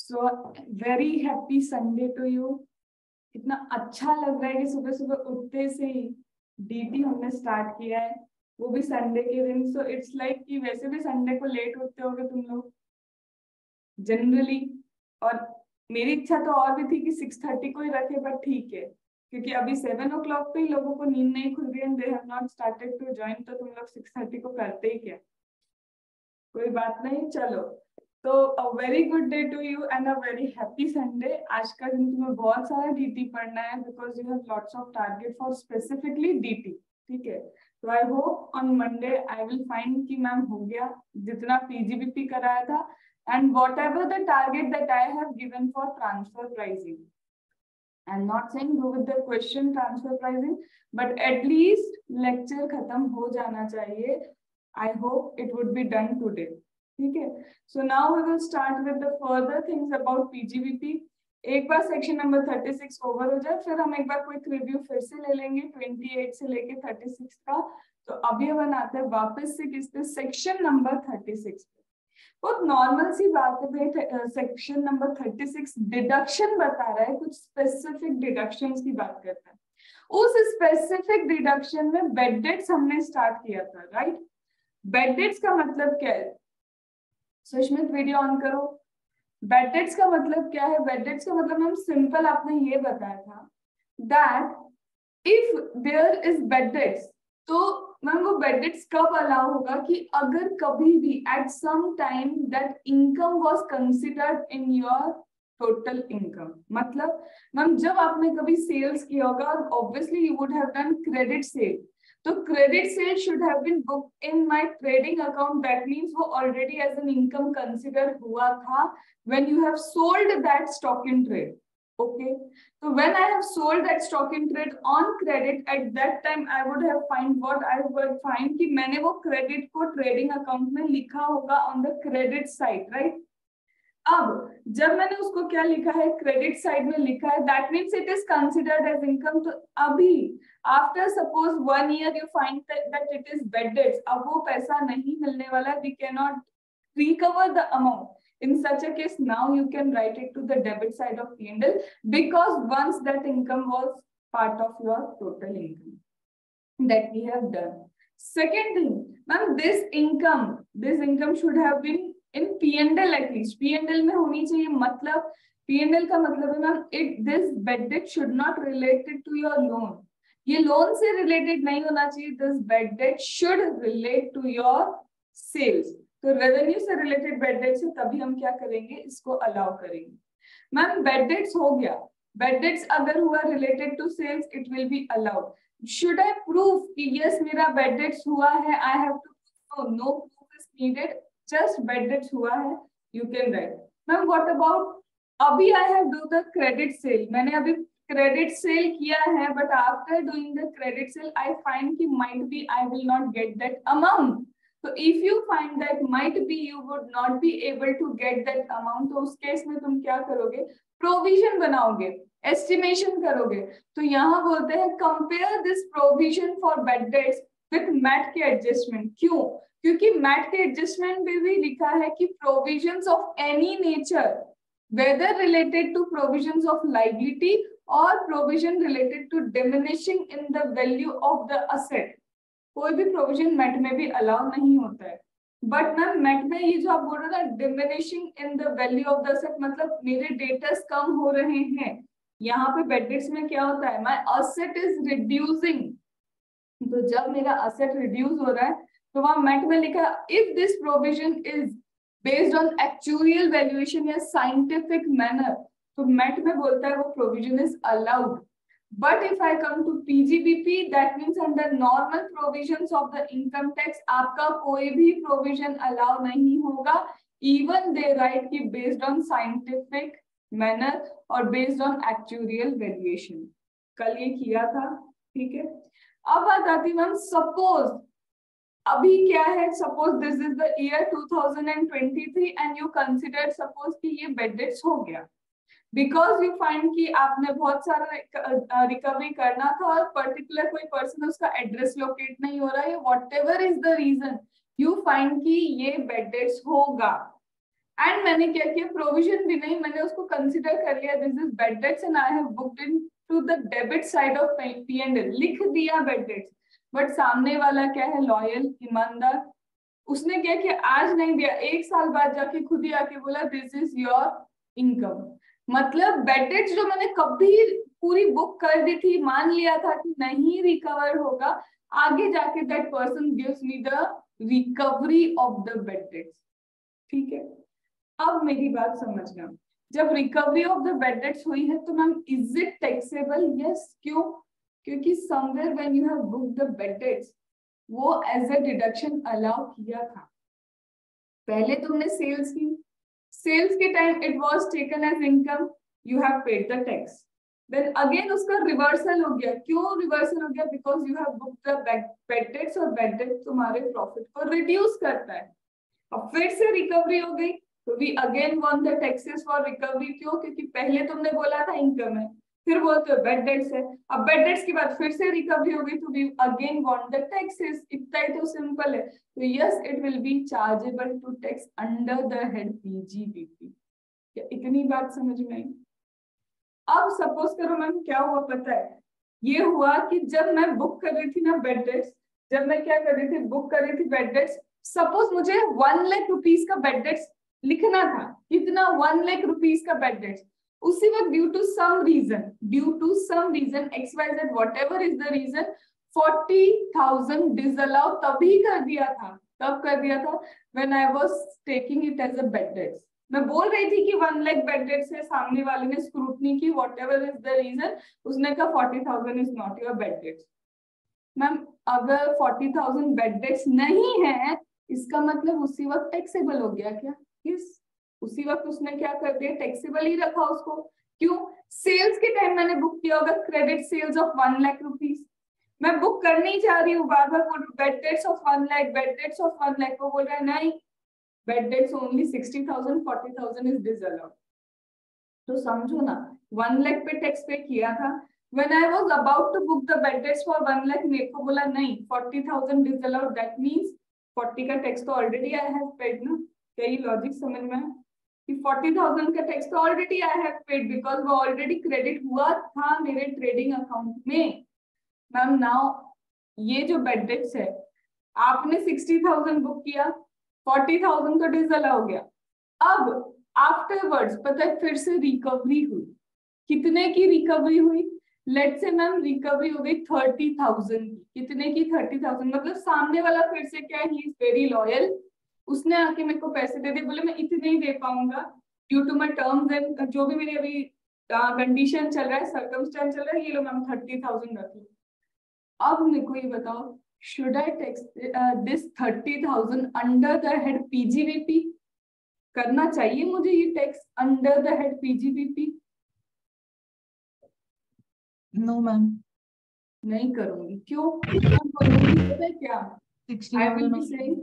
So very happy Sunday to you. इतना अच्छा लग रहा है कि सुबह सुबह उठते से ही डीटी हमने स्टार्ट किया है, वो भी संडे के दिन। सो इट्स लाइक कि वैसे भी संडे को लेट उठते होगे तुम लोग जनरली, और मेरी इच्छा तो और भी थी कि 6:30 को ही रखे, पर ठीक है क्योंकि अभी 7 o'clock पे ही लोगों को नींद नहीं खुल रही है, they have not started to join, तो तुम लोग 6:30 को करते ही क्या। कोई बात नहीं, चलो। तो a very good day to you and a very happy Sunday. आज का दिन तुम्हें बहुत सारा डीटी पढ़ना है because you have lots of target for specifically DT. ठीक है, तो I hope on Monday I will find कि मैम हो गया जितना पीजीबीपी कराया था, and whatever the target that I have given for transfer pricing. I'm not saying go with the question transfer pricing, but at least lecture खत्म हो जाना चाहिए. I hope it would be done today. ठीक है. So now we will start with the further things about PGBP. एक बार section number 36 over हो जाए, फिर हम एक बार क्विक रिव्यू फिर से ले लेंगे 28 से लेके 36 का. तो अभी हम आते हैं वापस से किस पे, सेक्शन नंबर 36 पे. बहुत नॉर्मल सी बात है भाई, सेक्शन नंबर 36 डिडक्शन बता रहा है, कुछ स्पेसिफिक डिडक्शंस की बात करता है. उस स्पेसिफिक डिडक्शन में बेड डेट्स हमने स्टार्ट किया था, राइट. बेड डेट्स का मतलब क्या है, सुष्मित वीडियो ऑन करो. बेड डेट्स का मतलब क्या है, बेड डेट्स का मतलब हम सिंपल आपने ये बताया था that if there is bad debts, तो मैम वो बेड डेट्स कब अलाउ होगा कि अगर कभी भी at some time that income was considered in your total income. मतलब मैम जब आपने कभी सेल्स किया होगा, obviously you would have done credit sale, तो credit sale should have been booked in my trading account. That means वो already as an income consider हुआ था when you have sold that stock in trade. Okay, so when I have sold that stock in trade on credit, at that time I would have find what I would find कि मैंने वो credit को trading account में लिखा होगा on the credit side, right? अब जब मैंने उसको क्या लिखा है, credit side में लिखा है, that means it is considered as income. तो अभी after suppose 1 year you find that it is bad debts, अब वो पैसा नहीं मिलने वाला, we cannot recover the amount. In such a case, now you can write it to the debit side of P&L because once that income was part of your total income that we have done. Second thing, ma'am, this income should have been in P&L at least. P&L में होनी चाहिए, मतलब P&L का मतलब है ma'am this bad debt should not related to your loan. ये loan से related नहीं होना चाहिए. This bad debt should relate to your sales. तो रेवेन्यू से रिलेटेड बेड डेट्स है, तभी हम क्या करेंगे, इसको अलाउ करेंगे. मैम बेड डेट्स हो गया, बेड डेट्स अगर हुआ related to sales, it will be allowed. Should I prove कि यस मेरा बेड डेट्स हुआ है, I have to, no proof is needed, just bad debts हुआ है, you can write. Ma'am what about, अभी I have do the credit sale, मैंने अभी credit sale किया है, but after doing the credit sale I find कि might be I will not get that amount. तो if you find that might be you would not be able to get that amount, तो उस case में तुम क्या करोगे, provision बनाओगे, estimation करोगे. तो यहाँ बोलते हैं compare this provision for bad debts with MAT के एडजस्टमेंट. क्यों, क्योंकि मैट के एडजस्टमेंट में भी लिखा है कि provisions of any nature, whether related to provisions of liability or provision related to diminishing in the value of the asset, कोई भी प्रोविजन मेट में भी अलाउ नहीं होता है. बट मैम मेट में ये जो आप बोल रहे हो ना, diminishing in the value of the asset, मतलब मेरे डेटर्स कम हो रहे हैं. यहाँ पे बेड डेट्स में क्या होता है, माय असेट इज रिड्यूसिंग. तो जब मेरा असेट रिड्यूस हो रहा है, तो वहां मेट में लिखा if this provision is based on actual valuation या साइंटिफिक मैनर, तो मेट में बोलता है वो provision is allowed. But if I come to PGBP, that means under normal provisions of the income tax, आपका कोई भी provision allow नहीं होगा. Even they write कि based on scientific manner और based on actuarial valuation. कल ये किया था, ठीक है. अब बात आती मैम, सपोज अभी क्या है, suppose this is the year 2023 and you consider suppose कि ये बेड डेट्स हो गया, बिकॉज यू फाइंड कि आपने बहुत सारा रिकवरी करना था और पर्टिकुलर कोई पर्सन उसका एड्रेस लोकेट नहीं हो रहा है, whatever is the reason, you find कि ये बेड डेट्स होगा. एंड मैंने क्या किया, प्रोविजन भी नहीं, मैंने उसको कंसिडर कर लिया, this is bad debts and I have booked in to the debit side of P&L, लिख दिया बेड डेट्स। बट सामने वाला क्या है, लॉयल, ईमानदार, उसने क्या किया, आज नहीं दिया, 1 साल बाद जाके खुद ही आके बोला दिस इज योर इनकम। मतलब बेड डेट्स जो मैंने कभी पूरी बुक कर दी थी, मान लिया था कि नहीं रिकवर होगा, आगे जाके that person gives me the recovery of the bad debts. ठीक है, अब मेरी बात समझना, जब recovery of the bad debts हुई है तो ma'am is it taxable? Yes. क्यों? क्योंकि somewhere when you have booked the bad debts, वो एज अ डिडक्शन अलाउ किया था। पहले तुमने सेल्स की, सेल्स के time it was taken as income, you have paid the tax, then again उसका रिवर्सल हो गया। क्यों रिवर्सल हो गया? Because you have booked the bad debts, और बेड डेट्स तुम्हारे प्रॉफिट को रिड्यूस करता है। अब फिर से रिकवरी हो गई, तो we again want the taxes for recovery. क्यों? क्योंकि पहले तुमने बोला था इनकम है, फिर बोलते हो बेड डेट्स है, अब बेड डेट्स के बाद फिर से रिकवरी हो गई, तो we again want the taxes. इतना ही तो सिंपल है। तो yes, it will be chargeable to tax under the head PGBP। क्या इतनी बात समझ में आई? अब सपोज करो मैम क्या हुआ पता है, ये हुआ कि जब मैं बुक कर रही थी ना बेड डेट्स, जब मैं क्या कर रही थी, बुक कर रही थी बेड डेट्स, सपोज मुझे 1 लाख रुपीस का बेड डेट्स लिखना था। कितना? 1 लाख रुपीस का बेड डेट्स। उसी वक्त due to some reason XYZ, whatever is the reason, 40,000 disallow तभी कर दिया था। कब कर दिया था? When I was taking it as a bad debts. मैं बोल रही थी कि 1 लाख बेड डेट्स है, सामने वाले ने स्क्रूटनी की, व्हाटएवर इज द रीजन, उसने कहा 40,000 is not your bed debts. Ma'am अगर 40,000 बेड डेट्स नहीं है, इसका मतलब उसी वक्त टैक्सेबल हो गया क्या? यस, उसी वक्त उसने क्या कर दिया, टैक्सेबल ही रखा उसको। क्यों? सेल्स के टाइम मैंने बुक किया होगा credit sales of 1 lakh rupees, मैं बुक करनी चाह रही हूँ, बार बार बोल bad debts of 1 lakh, bad debts of 1 lakh, वो बोल रहा है नहीं, bad debts only 60,000, 40,000 is disallowed. तो समझो ना, 1 लाख पे टैक्स पे किया था, when I was about to book the bed debts for 1 lakh, मेरे को बोला नहीं 40,000 disallowed, that means 40 का टैक्स तो ऑलरेडी आई हैव पेड ना। क्या ये लॉजिक समझ में है कि 40,000 का टैक्स तो already I have paid, because वो ऑलरेडी क्रेडिट हुआ था मेरे ट्रेडिंग अकाउंट में। मैम नाउ ये जो बेड डेट्स है, आपने 60,000 बुक किया, 40,000 तो डिसअलाउ हो गया। अब आफ्टरवर्ड्स पता है फिर से रिकवरी हुई। कितने की रिकवरी हुई? लेट्स से मैम रिकवरी हो गई 30,000 की। कितने की? 30,000। मतलब सामने वाला फिर से क्या है, ही इज वेरी लॉयल, उसने आके मेरे को पैसे दे दिए, बोले मैं इतने ही दे पाऊंगा due to my terms and जो भी मेरी अभी कंडीशन चल रहा है, सर्कमस्टेंस चल रहा है, ये लो मैम 30,000 रख लो। अब मेरे को ये बताओ, should I tax this 30,000 under the head PGBP? करना चाहिए मुझे ये tax under the head PGBP? No ma'am, नहीं करूंगी। क्यों? करूंगी पता है क्या? आई विल बी सेइंग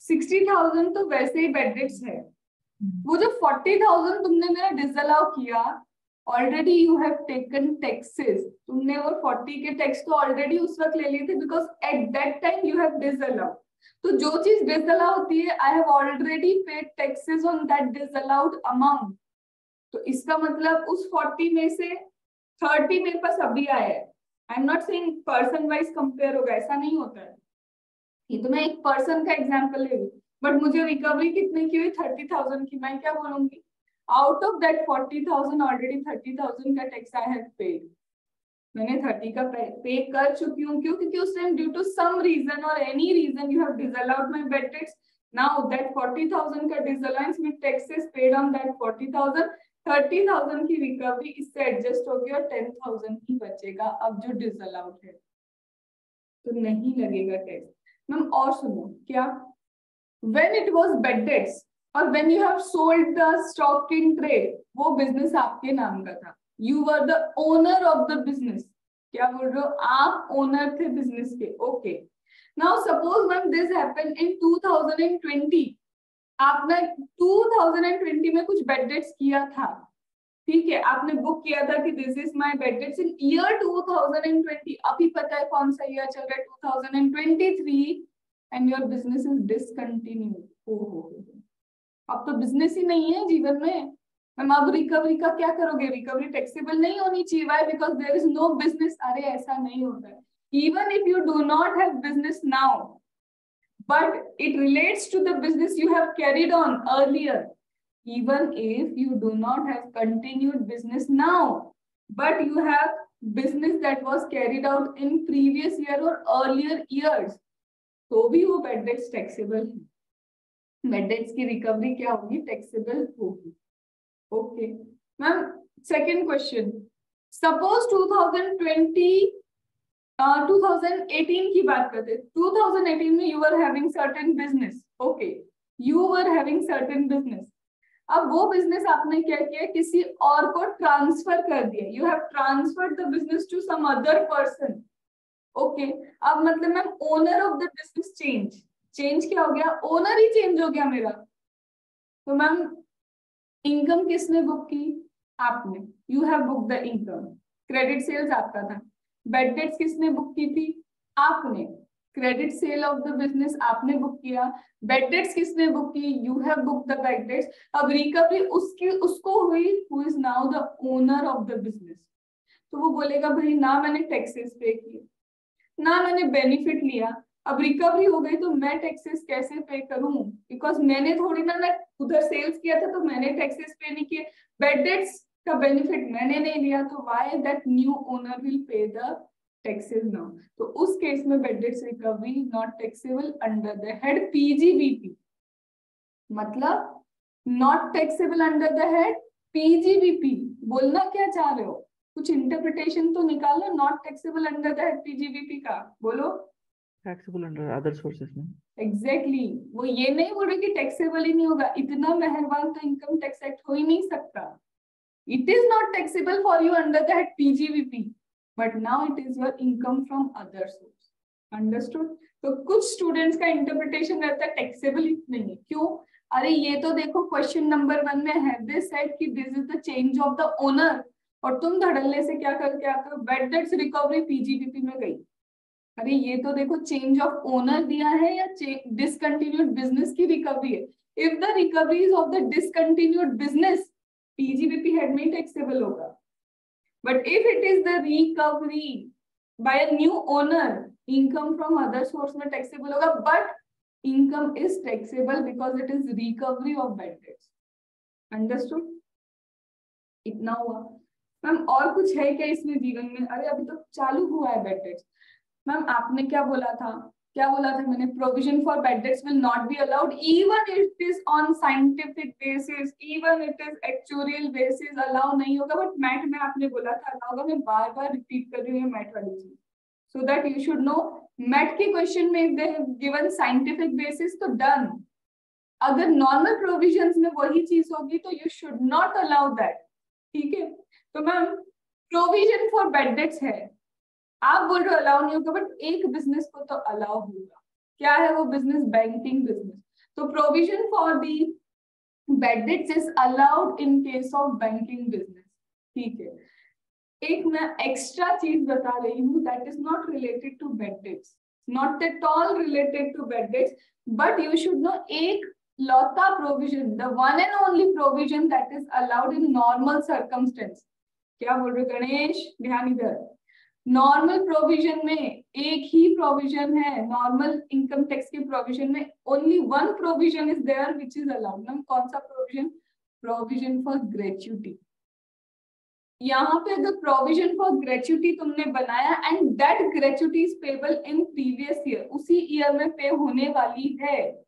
60,000 तो वैसे ही बेड डेट्स है, वो जो 40,000 तुमने मेरा डिसअलाउ किया, already you have taken taxes, तुमने वो 40 के टैक्स तो ऑलरेडी उस वक्त ले लिए थे, because at that time you have disallow. तो जो चीज डिसअलाउ होती है, I have already paid taxes on that disallowed amount. तो इसका मतलब उस 40 में से 30 मेरे पास अभी आया है। I am not saying person wise compare होगा, ऐसा नहीं होता है, ये तो मैं एक पर्सन का एग्जांपल ले रही हूँ। बट मुझे रिकवरी कितने की हुई? 30,000 की। मैं क्या बोलूंगी, आउट ऑफ दैट 40,000 ऑलरेडी 30,000 का टैक्स आई हैव पेड। मैंने 30 का पे कर चुकी हूँ। क्यों? क्योंकि उस time due to some reason और any reason you have disallowed my bad debts. Now that 40,000 का disallowance with taxes paid on that 40,000, 30,000 की रिकवरी इससे एडजस्ट होगी और 10,000 ही बचेगा अब जो डिसअलाउड है, तो नहीं लगेगा टैक्स। मैम और सुनो क्या, when it was bed debts और when you have sold the stock in trade, वो बिजनेस आपके नाम का था, you were the owner of the business। क्या बोल रहे हो? आप ओनर थे बिजनेस के। Okay, now suppose ma'am this happened in 2020, आपने 2020 में कुछ बेड डेट्स किया था, ठीक है, आपने बुक किया था कि this is my bad dates in year 2020। अभी पता है कौन सा ईयर चल रहा है? 2023, and your business is discontinued. ओहो, अब तो बिजनेस ही नहीं है जीवन में। मैम अब रिकवरी का क्या करोगे? रिकवरी टैक्सेबल नहीं होनी चाहिए। Why? Because there is no business. अरे ऐसा नहीं होता है। Even if you do not have business now, but it relates to the business you have carried on earlier. Even if you do not have continued business now, but you have business that was carried out in previous year or earlier years, तो भी वो bad debts taxable है। bad debts की recovery क्या होगी? Taxable होगी। Okay, ma'am second question. Suppose 2018 की बात करते। 2018 में you were having certain business. Okay, you were having certain business. अब वो बिजनेस आपने क्या किया? किसी और को ट्रांसफर कर दिया। You have transferred the business to some other person. Okay, अब मतलब ma'am owner of the business change क्या हो गया? ओनर ही चेंज हो गया मेरा। तो मैम इनकम किसने बुक की? आपने। You have book the income. Credit sales आपका था। बैड डेट्स किसने बुक की थी? आपने। Credit sale of the business आपने बुक किया। बैड डेट्स किसने बुक की? You have book the bad debts. अब रिकवरी उसको हुई who is now the owner of the business. तो वो बोलेगा भाई ना मैंने टैक्सेस पे किए, ना मैंने बेनिफिट लिया, अब रिकवरी हो गई तो मैं टैक्सेस कैसे पे करूं? बिकॉज मैंने थोड़ी ना उधर सेल्स किया था तो मैंने टैक्सेस पे नहीं किए। बैड डेट्स का बेनिफिट मैंने नहीं लिया, तो why that new owner will pay the taxes now? तो उस केस में bad debts recovery not taxable under the head PGBP. मतलब not taxable under the head PGBP. बोलना क्या चाह रहे हो? कुछ इंटरप्रिटेशन तो निकालो। Not taxable under the head PGBP का बोलो। टैक्सेबल अंडर अदर सोर्सेस में। एग्जैक्टली वो ये नहीं बोल रहे कि टैक्सेबल ही नहीं होगा। इतना मेहरबान तो इनकम टैक्स एक्ट हो ही नहीं सकता। It is not taxable for you under the head PGBP, but now it is your income from other source. Understood? तो कुछ स्टूडेंट्स का इंटरप्रिटेशन रहता है टैक्सेबल ही नहीं है। क्यों? अरे ये तो देखो क्वेश्चन नंबर 1 में है, दे सेड कि this is the change of the owner, और तुम धड़ल्ले से क्या करके आते हो? बैड डेट्स रिकवरी पीजीबीपी में गई। अरे ये तो देखो चेंज ऑफ ओनर दिया है या डिसकंटिन्यूड बिजनेस की रिकवरी है। If the recovery is of the discontinued business, PGBP head में टैक्सेबल होगा। But if it is the recovery by a new owner, income from other source में taxable होगा, but income is taxable because it is recovery of bad debts. Understood? इतना हुआ। Ma'am और कुछ है क्या इसमें जीवन में? अरे अभी तो चालू हुआ है बैड डेट्स। मैम आपने क्या बोला था? क्या बोला था मैंने? Provision for bad dates will not be allowed even it is on scientific basis, even it is actuarial basis. Allow नहीं होगा। बट मैट में आपने बोला था अलाउ होगा। मैं बार बार रिपीट कर रही हूँ मैट वाली चीज, so that you should know. MAT के क्वेश्चन में if they have given scientific basis तो डन। अगर नॉर्मल प्रोविजंस में वही चीज होगी तो you should not allow that. ठीक है? तो ma'am provision for bad debts है, आप बोल रहे हो अलाउ नहीं होगा, बट एक बिजनेस को तो अलाउ होगा। क्या है वो बिजनेस? Banking business. तो provision for the bad debts is allowed in case of banking business. ठीक है? एक मैं एक्स्ट्रा चीज बता रही हूँ that is not related to bad debts, not at all related to bad debts, but you should know एक लौता provision, the one and only provision that is allowed in normal circumstance. क्या बोल रहे गणेश? ध्यान इधर। नॉर्मल प्रोविजन में एक ही प्रोविजन है, नॉर्मल इनकम टैक्स के प्रोविजन में only one provision is there which is allowed. Ma'am कौन सा प्रोविजन? Provision for gratuity. यहाँ पे द प्रोविजन फॉर ग्रेच्युटी तुमने बनाया and that gratuity is payable in previous year, उसी ईयर में पे होने वाली है।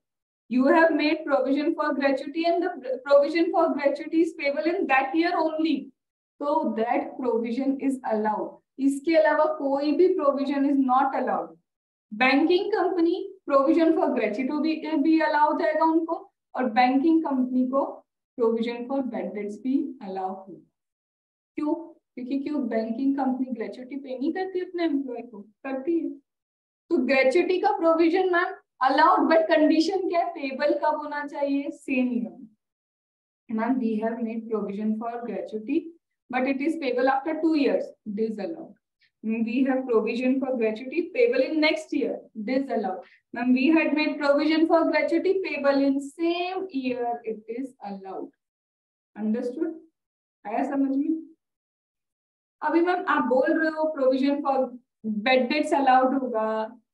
You have made provision for gratuity and the provision for gratuity is payable in that year only. So that provision is allowed. इसके अलावा कोई भी provision is not allowed. Banking company provision for gratuity भी allow जाएगा उनको, और banking company को provision for bad debts भी allow होगा। क्यों? क्योंकि बैंकिंग कंपनी ग्रेच्युटी पे नहीं करती अपने एम्प्लॉय को, करती है। तो ग्रेच्युटी का provision ma'am allowed, but condition क्या है? पेबल कब होना चाहिए? Same year. Ma'am we have made provision for gratuity but it is payable after 2 years, it is allowed. We have provision for gratuity payable in next year. Disallowed. Ma'am, we had made provision for gratuity payable in same year. It is allowed. Understood? आया समझ में? अभी ma'am आप बोल रहे हो provision for bad dates allowed होगा,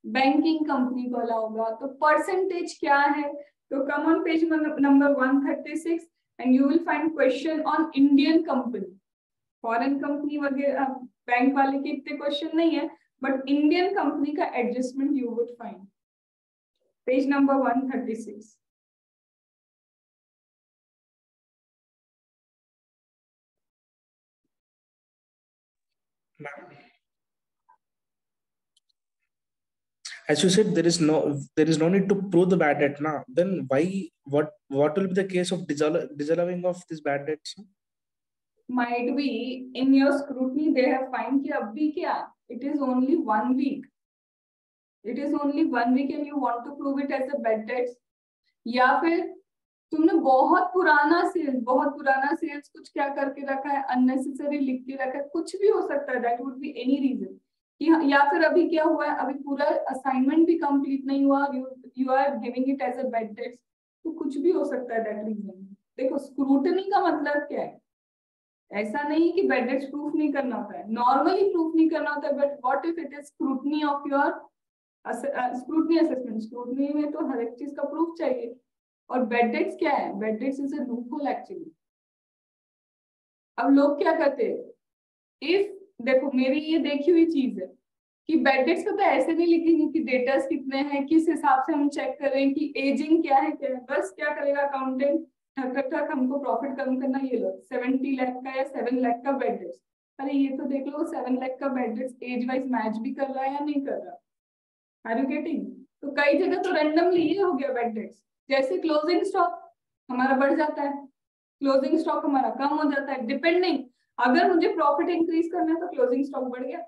banking company को अलाउ होगा, तो परसेंटेज क्या है? तो come on page number 136 and you will find question on Indian company. Foreign company वगैरह बैंक वाले के इतने क्वेश्चन नहीं है, बट इंडियन कंपनी का adjustment you would find. Page number 136. As you said, there is no need to prove the bad debt now. Then why, what will be the case of disallowing of this bad debts? Might be in your scrutiny they have find कि अभी क्या, it is only 1 week. It is only 1 week and you want to prove it as a bad debts. या फिर तुमने बहुत पुराना sales कुछ क्या करके रखा है, अननेसेसरी लिख के रखा है, कुछ भी हो सकता है. That would be any reason. या फिर अभी क्या हुआ है, अभी पूरा असाइनमेंट भी कंप्लीट नहीं हुआ, you are giving it as a bad debts. तो कुछ भी हो सकता है दैट रीजन. देखो स्क्रूटनी का मतलब क्या है, ऐसा नहीं कि बैड डेट्स प्रूफ नहीं करना होता है, नॉर्मली प्रूफ नहीं करना होता है, but what if it is scrutiny of your scrutiny assessment. Scrutiny में तो हर एक चीज का प्रूफ चाहिए. और बैड डेट्स क्या है, bad debts is a loophole actually. अब लोग क्या करते हैं, इफ देखो मेरी ये देखी हुई चीज है कि बैड डेट्स को तो ऐसे नहीं लिखेंगे कि डेटर्स कितने हैं, किस हिसाब से हम चेक करें कि एजिंग क्या है, क्या है. बस क्या करेगा अकाउंटेंट, ठक ठक ठक हमको प्रॉफिट कम करना, ये लो 70 लाख का या 7 लाख का बैड डेट्स. अरे ये तो देख लो 7 लाख का bad debts age wise match भी कर रहा है या नहीं कर रहा. Are you getting? तो कई जगह तो रैंडमली ये हो गया बैड डेट्स. जैसे क्लोजिंग स्टॉक हमारा बढ़ जाता है, क्लोजिंग स्टॉक हमारा कम हो जाता है, डिपेंडिंग. अगर मुझे प्रॉफिट इंक्रीज करना है तो क्लोजिंग स्टॉक बढ़ गया,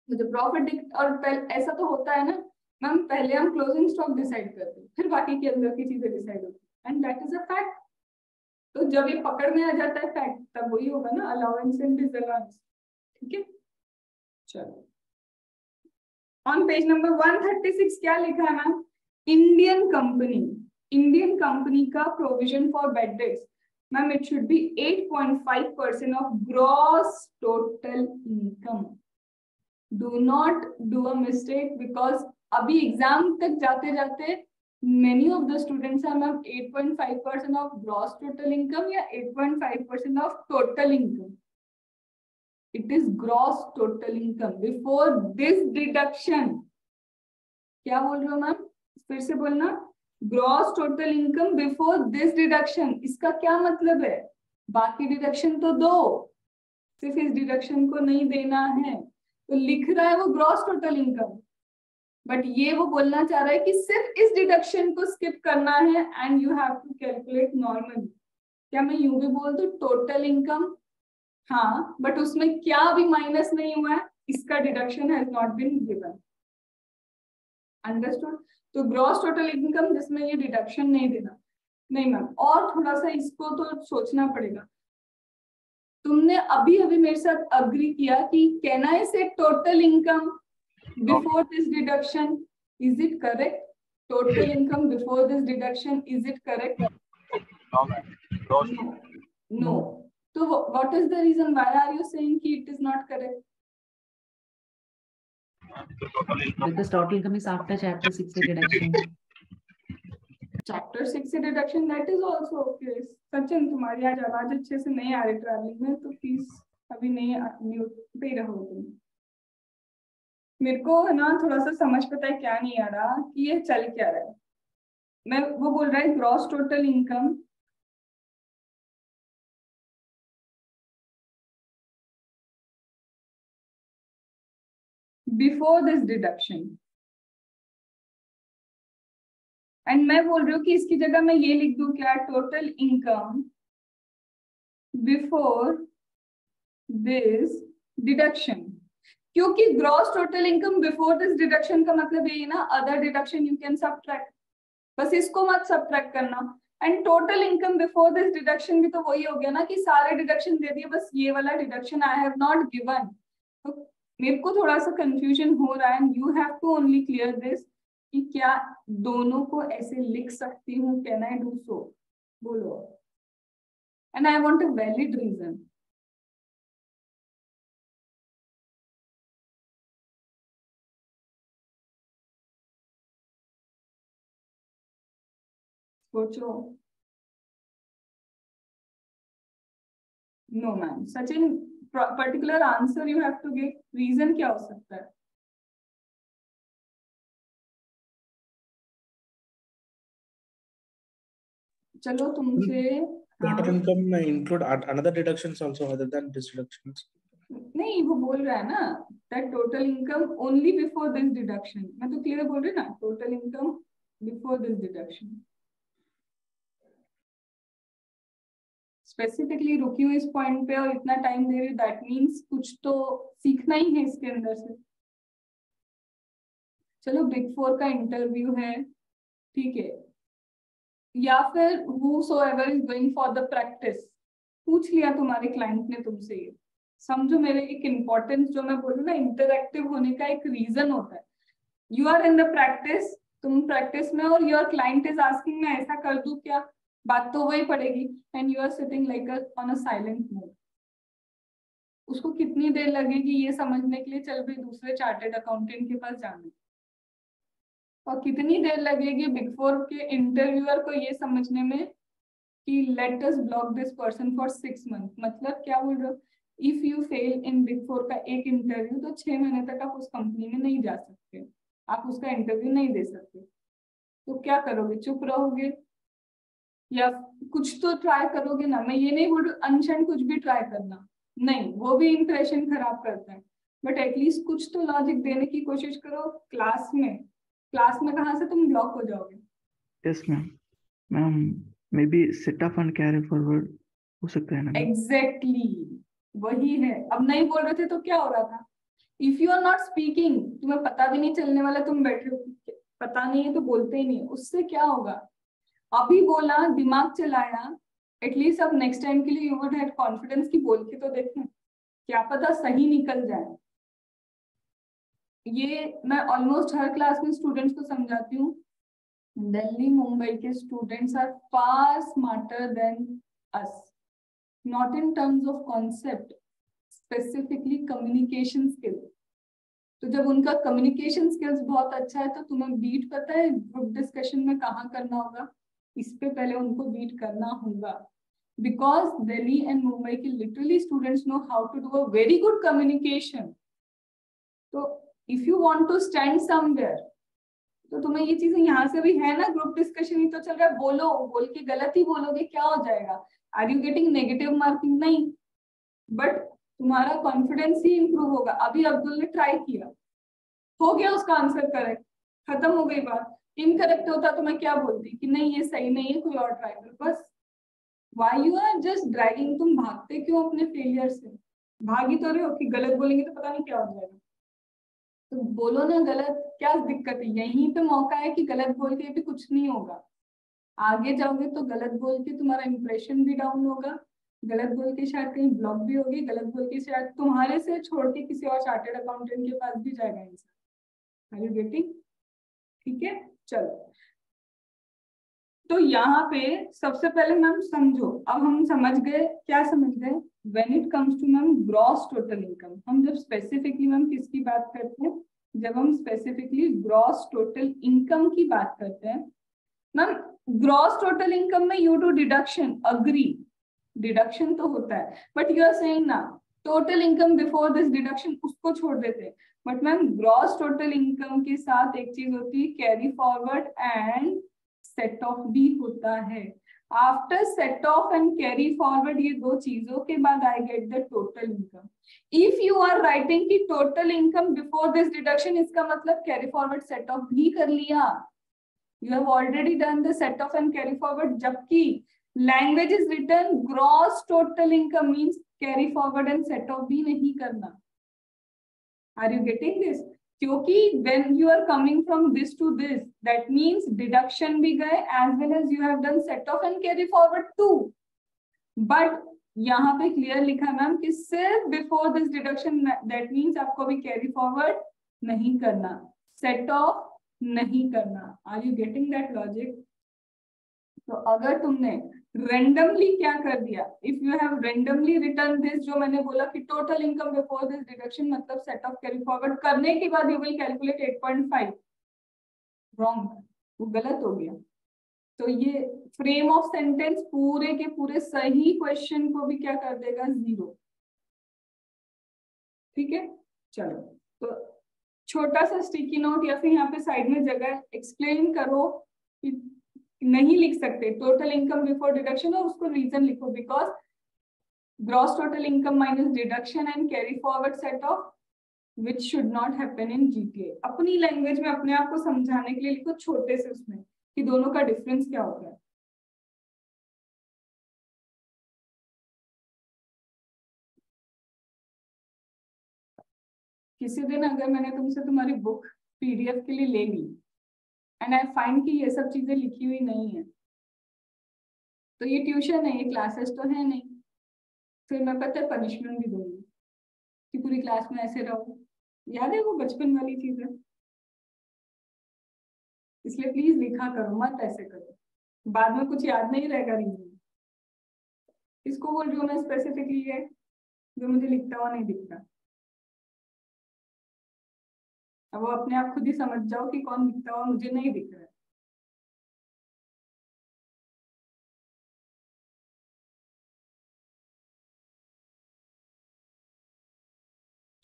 मुझे प्रॉफिट. और ऐसा तो होता है ना मैम, पहले हम क्लोजिंग स्टॉक डिसाइड करते हैं, फिर बाकी के अंदर की चीजें डिसाइड होती है, and that is a fact. तो जब ये पकड़ में आ जाता है फैक्ट, तब वही होगा ना अलाउंस एंड डिसअलाउंस. ठीक है, चलो ऑन पेज नंबर 136 क्या लिखा है मैम, इंडियन कंपनी का provision for bad dates. Ma'am it should be 8.5% of gross total income. Do not do a mistake, because अभी एग्जाम तक जाते जाते many of the students are ma'am 8.5% of gross total income या 8.5% of total income. It is gross total income before this deduction. क्या बोल रहे हो ma'am, फिर से बोलना, gross total income before this deduction. इसका क्या मतलब है, बाकी डिडक्शन तो दो, सिर्फ इस डिडक्शन को नहीं देना है. तो लिख रहा है वो ग्रॉस टोटल इनकम, बट ये वो बोलना चाह रहा है कि सिर्फ इस डिडक्शन को स्किप करना है and you have to calculate normally. क्या मैं यूं भी बोल दूं टोटल इनकम, हाँ, बट उसमें क्या अभी माइनस नहीं हुआ है, इसका deduction has not been given. Understood? तो ग्रॉस टोटल इनकम जिसमें ये डिडक्शन नहीं देना. नहीं मैम, और थोड़ा सा इसको तो सोचना पड़ेगा. तुमने अभी मेरे साथ अग्री किया कि कैन आई से total income before this deduction, is it correct? Total income before this deduction, is it correct? No. So what is the reason, why are you saying कि it is not correct? Because total income is after chapter 6 deduction. Chapter 6 deduction, that is also okay. Sachin तुम्हारी आज आवाज अच्छे से नहीं आ रही travelling में, तो प्लीज अभी नहीं म्यूट पे रहो तुम. मेरे को है ना थोड़ा सा समझ पता है क्या नहीं आ रहा कि ये चल क्या रहा है. मैं वो बोल रहा है gross total income before this deduction, and मैं बोल रही हूँ कि इसकी जगह मैं ये लिख दूं क्या, total income before this deduction. क्योंकि gross total income before this deduction का मतलब यही ना, other deduction you can subtract, बस इसको मत सबट्रैक्ट करना. And total income before this deduction भी तो वही हो गया ना कि सारे डिडक्शन दे दिए, बस ये वाला deduction I have not given. तो मेरे को थोड़ा सा कंफ्यूजन हो रहा है, you have to only clear this कि क्या दोनों को ऐसे लिख सकती हूँ, कैन आई डू सो, बोलो, and I want a valid reason. सोचो। No ma'am, Sachin particular answer you have to give, reason क्या हो सकता है? चलो तुमसे Total income may include another deductions also other than this deductions. नहीं, वो बोल रहा है ना that total income only before this deduction, मैं तो क्लियर बोल रही ना, total income before this deduction. Specifically रुकी हूँ इस पॉइंट पे और इतना टाइम दे रही हूँ, दैट मीन्स कुछ तो सीखना ही है इसके अंदर से। चलो बिग 4 का इंटरव्यू है, ठीक है, या फिर whosoever is going for the practice, पूछ लिया तुम्हारे क्लाइंट ने तुमसे, ये समझो मेरे एक इम्पोर्टेंस जो मैं बोलूँ ना, इंटरएक्टिव होने का एक रीजन होता है। You are in the practice, तुम प्रैक्टिस में, और योर क्लाइंट इज आस्किंग मैं ऐसा कर दूं क्या, बात तो वही पड़ेगी, and you are sitting like on a silent mode. उसको कितनी देर लगेगी ये समझने के लिए चल भाई दूसरे चार्टेड अकाउंटेंट के पास जाने, और कितनी देर लगेगी बिग 4 के इंटरव्यूअर को ये समझने में कि let us block this person for 6 month. मतलब क्या बोल रहे हो, if you fail in big 4 का एक इंटरव्यू तो 6 महीने तक आप उस कंपनी में नहीं जा सकते, आप उसका इंटरव्यू नहीं दे सकते। तो क्या करोगे, चुप रहोगे या कुछ तो ट्राई करोगे ना? मैं ये नहीं बोल रही अनशन कुछ भी ट्राई करना, नहीं, वो भी इंप्रेशन खराब करता है, बट एटलीस्ट कुछ तो लॉजिक देने की कोशिश करो। क्लास में कहाँ से तुम ब्लॉक हो जाओगे? Yes ma'am may be set up and carry forward हो सकता है ना? एग्जैक्टली वही है। अब नहीं बोल रहे थे तो क्या हो रहा था? If you are not speaking, तुम्हें पता भी नहीं चलने वाला, तुम बैठे हो, पता नहीं है तो बोलते ही नहीं, उससे क्या होगा? अभी बोला, दिमाग चलाया, एटलीस्ट अब नेक्स्ट टाइम के लिए यू वुड हैव कॉन्फिडेंस की बोल के तो देखें, क्या पता सही निकल जाए। ये मैं ऑलमोस्ट हर क्लास में स्टूडेंट्स को समझाती हूँ, दिल्ली मुंबई के students are far smarter than us, not in terms of concept, specifically communication skill. तो जब उनका कम्युनिकेशन स्किल्स बहुत अच्छा है तो तुम्हें बीट पता है ग्रुप डिस्कशन में कहाँ करना होगा, इस पे पहले उनको बीट करना होगा, बिकॉज दिल्ली एंड मुंबई के literally students know how to do a very good communication. तो if you want to stand somewhere, तो तुम्हें ये चीजें यहाँ से भी है ना, ग्रुप डिस्कशन ही तो चल रहा है, बोलो, बोल के गलत ही बोलोगे क्या हो जाएगा? Are you getting negative marking? नहीं, बट तुम्हारा कॉन्फिडेंस ही इंप्रूव होगा। अभी अब्दुल ने ट्राई किया, हो गया उसका आंसर करेक्ट, खत्म हो गई बात। इनकरेक्ट होता तो मैं क्या बोलती कि नहीं ये सही नहीं है, कोई और ट्राई करो, बस। Why you are just dragging, तुम भागते क्यों अपने फेलियर से? भाग ही तो रहे हो कि गलत बोलेंगे तो पता नहीं क्या हो जाएगा। तो बोलो ना गलत, क्या दिक्कत है? यहीं पे मौका है कि गलत बोल के भी कुछ नहीं होगा, आगे जाओगे तो गलत बोल के तुम्हारा इंप्रेशन भी डाउन होगा, गलत बोल के शायद कहीं ब्लॉक भी होगी, गलत बोल के शायद तुम्हारे से छोड़ के किसी और चार्टेड अकाउंटेंट के पास भी जाएगा इंसान। Are you getting? ठीक है, चलो। तो यहाँ पे सबसे पहले मैम समझो, अब हम समझ गए, क्या समझ गए? When it comes to ma'am gross total income, हम जब स्पेसिफिकली मैम किसकी बात करते हैं, जब हम स्पेसिफिकली ग्रॉस टोटल इनकम की बात करते हैं मैम, ग्रॉस टोटल इनकम में you do deduction, agree, deduction तो होता है, बट यू आर सेइंग ना total income before this deduction, उसको छोड़ देते, but ma'am gross total income के साथ एक चीज होती है carry forward and set off भी होता है। After set off and carry forward, ये दो चीजों के बाद I get the total income. If you are writing की total income before this deduction, इसका मतलब कैरी फॉरवर्ड सेट ऑफ भी कर लिया, you have already done the set off and carry forward, जबकि language is written gross total income means carry forward and set off भी नहीं करना। Are you getting this? क्योंकि when you are coming from this to this, that means deduction भी गए as well as you have done set off and carry forward too, but यहाँ पे clear लिखा है मैम कि सिर्फ before this deduction, that means आपको भी कैरी फॉरवर्ड नहीं करना, सेट ऑफ नहीं करना। Are you getting that logic? तो अगर तुमने रेंडमली क्या कर दिया, if you have randomly written this, जो मैंने बोला कि total income before this deduction मतलब सेट ऑफ कैरी फॉरवर्ड करने के बाद यू विल कैलकुलेट 8.5, रॉन्ग, वो गलत हो गया। तो ये फ्रेम ऑफ सेंटेंस पूरे के पूरे सही क्वेश्चन को भी क्या कर देगा, 0। ठीक है, चलो तो छोटा सा स्टिकी नोट या फिर यहाँ पे साइड में जगह एक्सप्लेन करो कि नहीं लिख सकते टोटल इनकम बिफोर डिडक्शन, और उसको रीजन लिखो, because gross total income minus deduction and carry forward set of which should not happen in GTA. अपनी लैंग्वेज में अपने आप को समझाने के लिए लिखो छोटे से उसमें कि दोनों का डिफरेंस क्या होता है। किसी दिन अगर मैंने तुमसे तुम्हारी बुक पीडीएफ के लिए ले ली एंड आई फाइंड कि ये सब चीजें लिखी हुई नहीं है, तो ये ट्यूशन है, ये क्लासेस तो है नहीं, फिर मैं पता है पनिशमेंट भी दूंगी कि पूरी क्लास में ऐसे रहो। याद है वो बचपन वाली चीज है, इसलिए प्लीज लिखा करो, मत ऐसे करो, बाद में कुछ याद नहीं रहेगा रीजन। इसको बोल रही हूँ मैं स्पेसिफिकली है जो मुझे लिखता हुआ नहीं दिखता। अब वो अपने आप खुद ही समझ जाओ कि कौन लिखता हुआ मुझे नहीं दिख रहा है।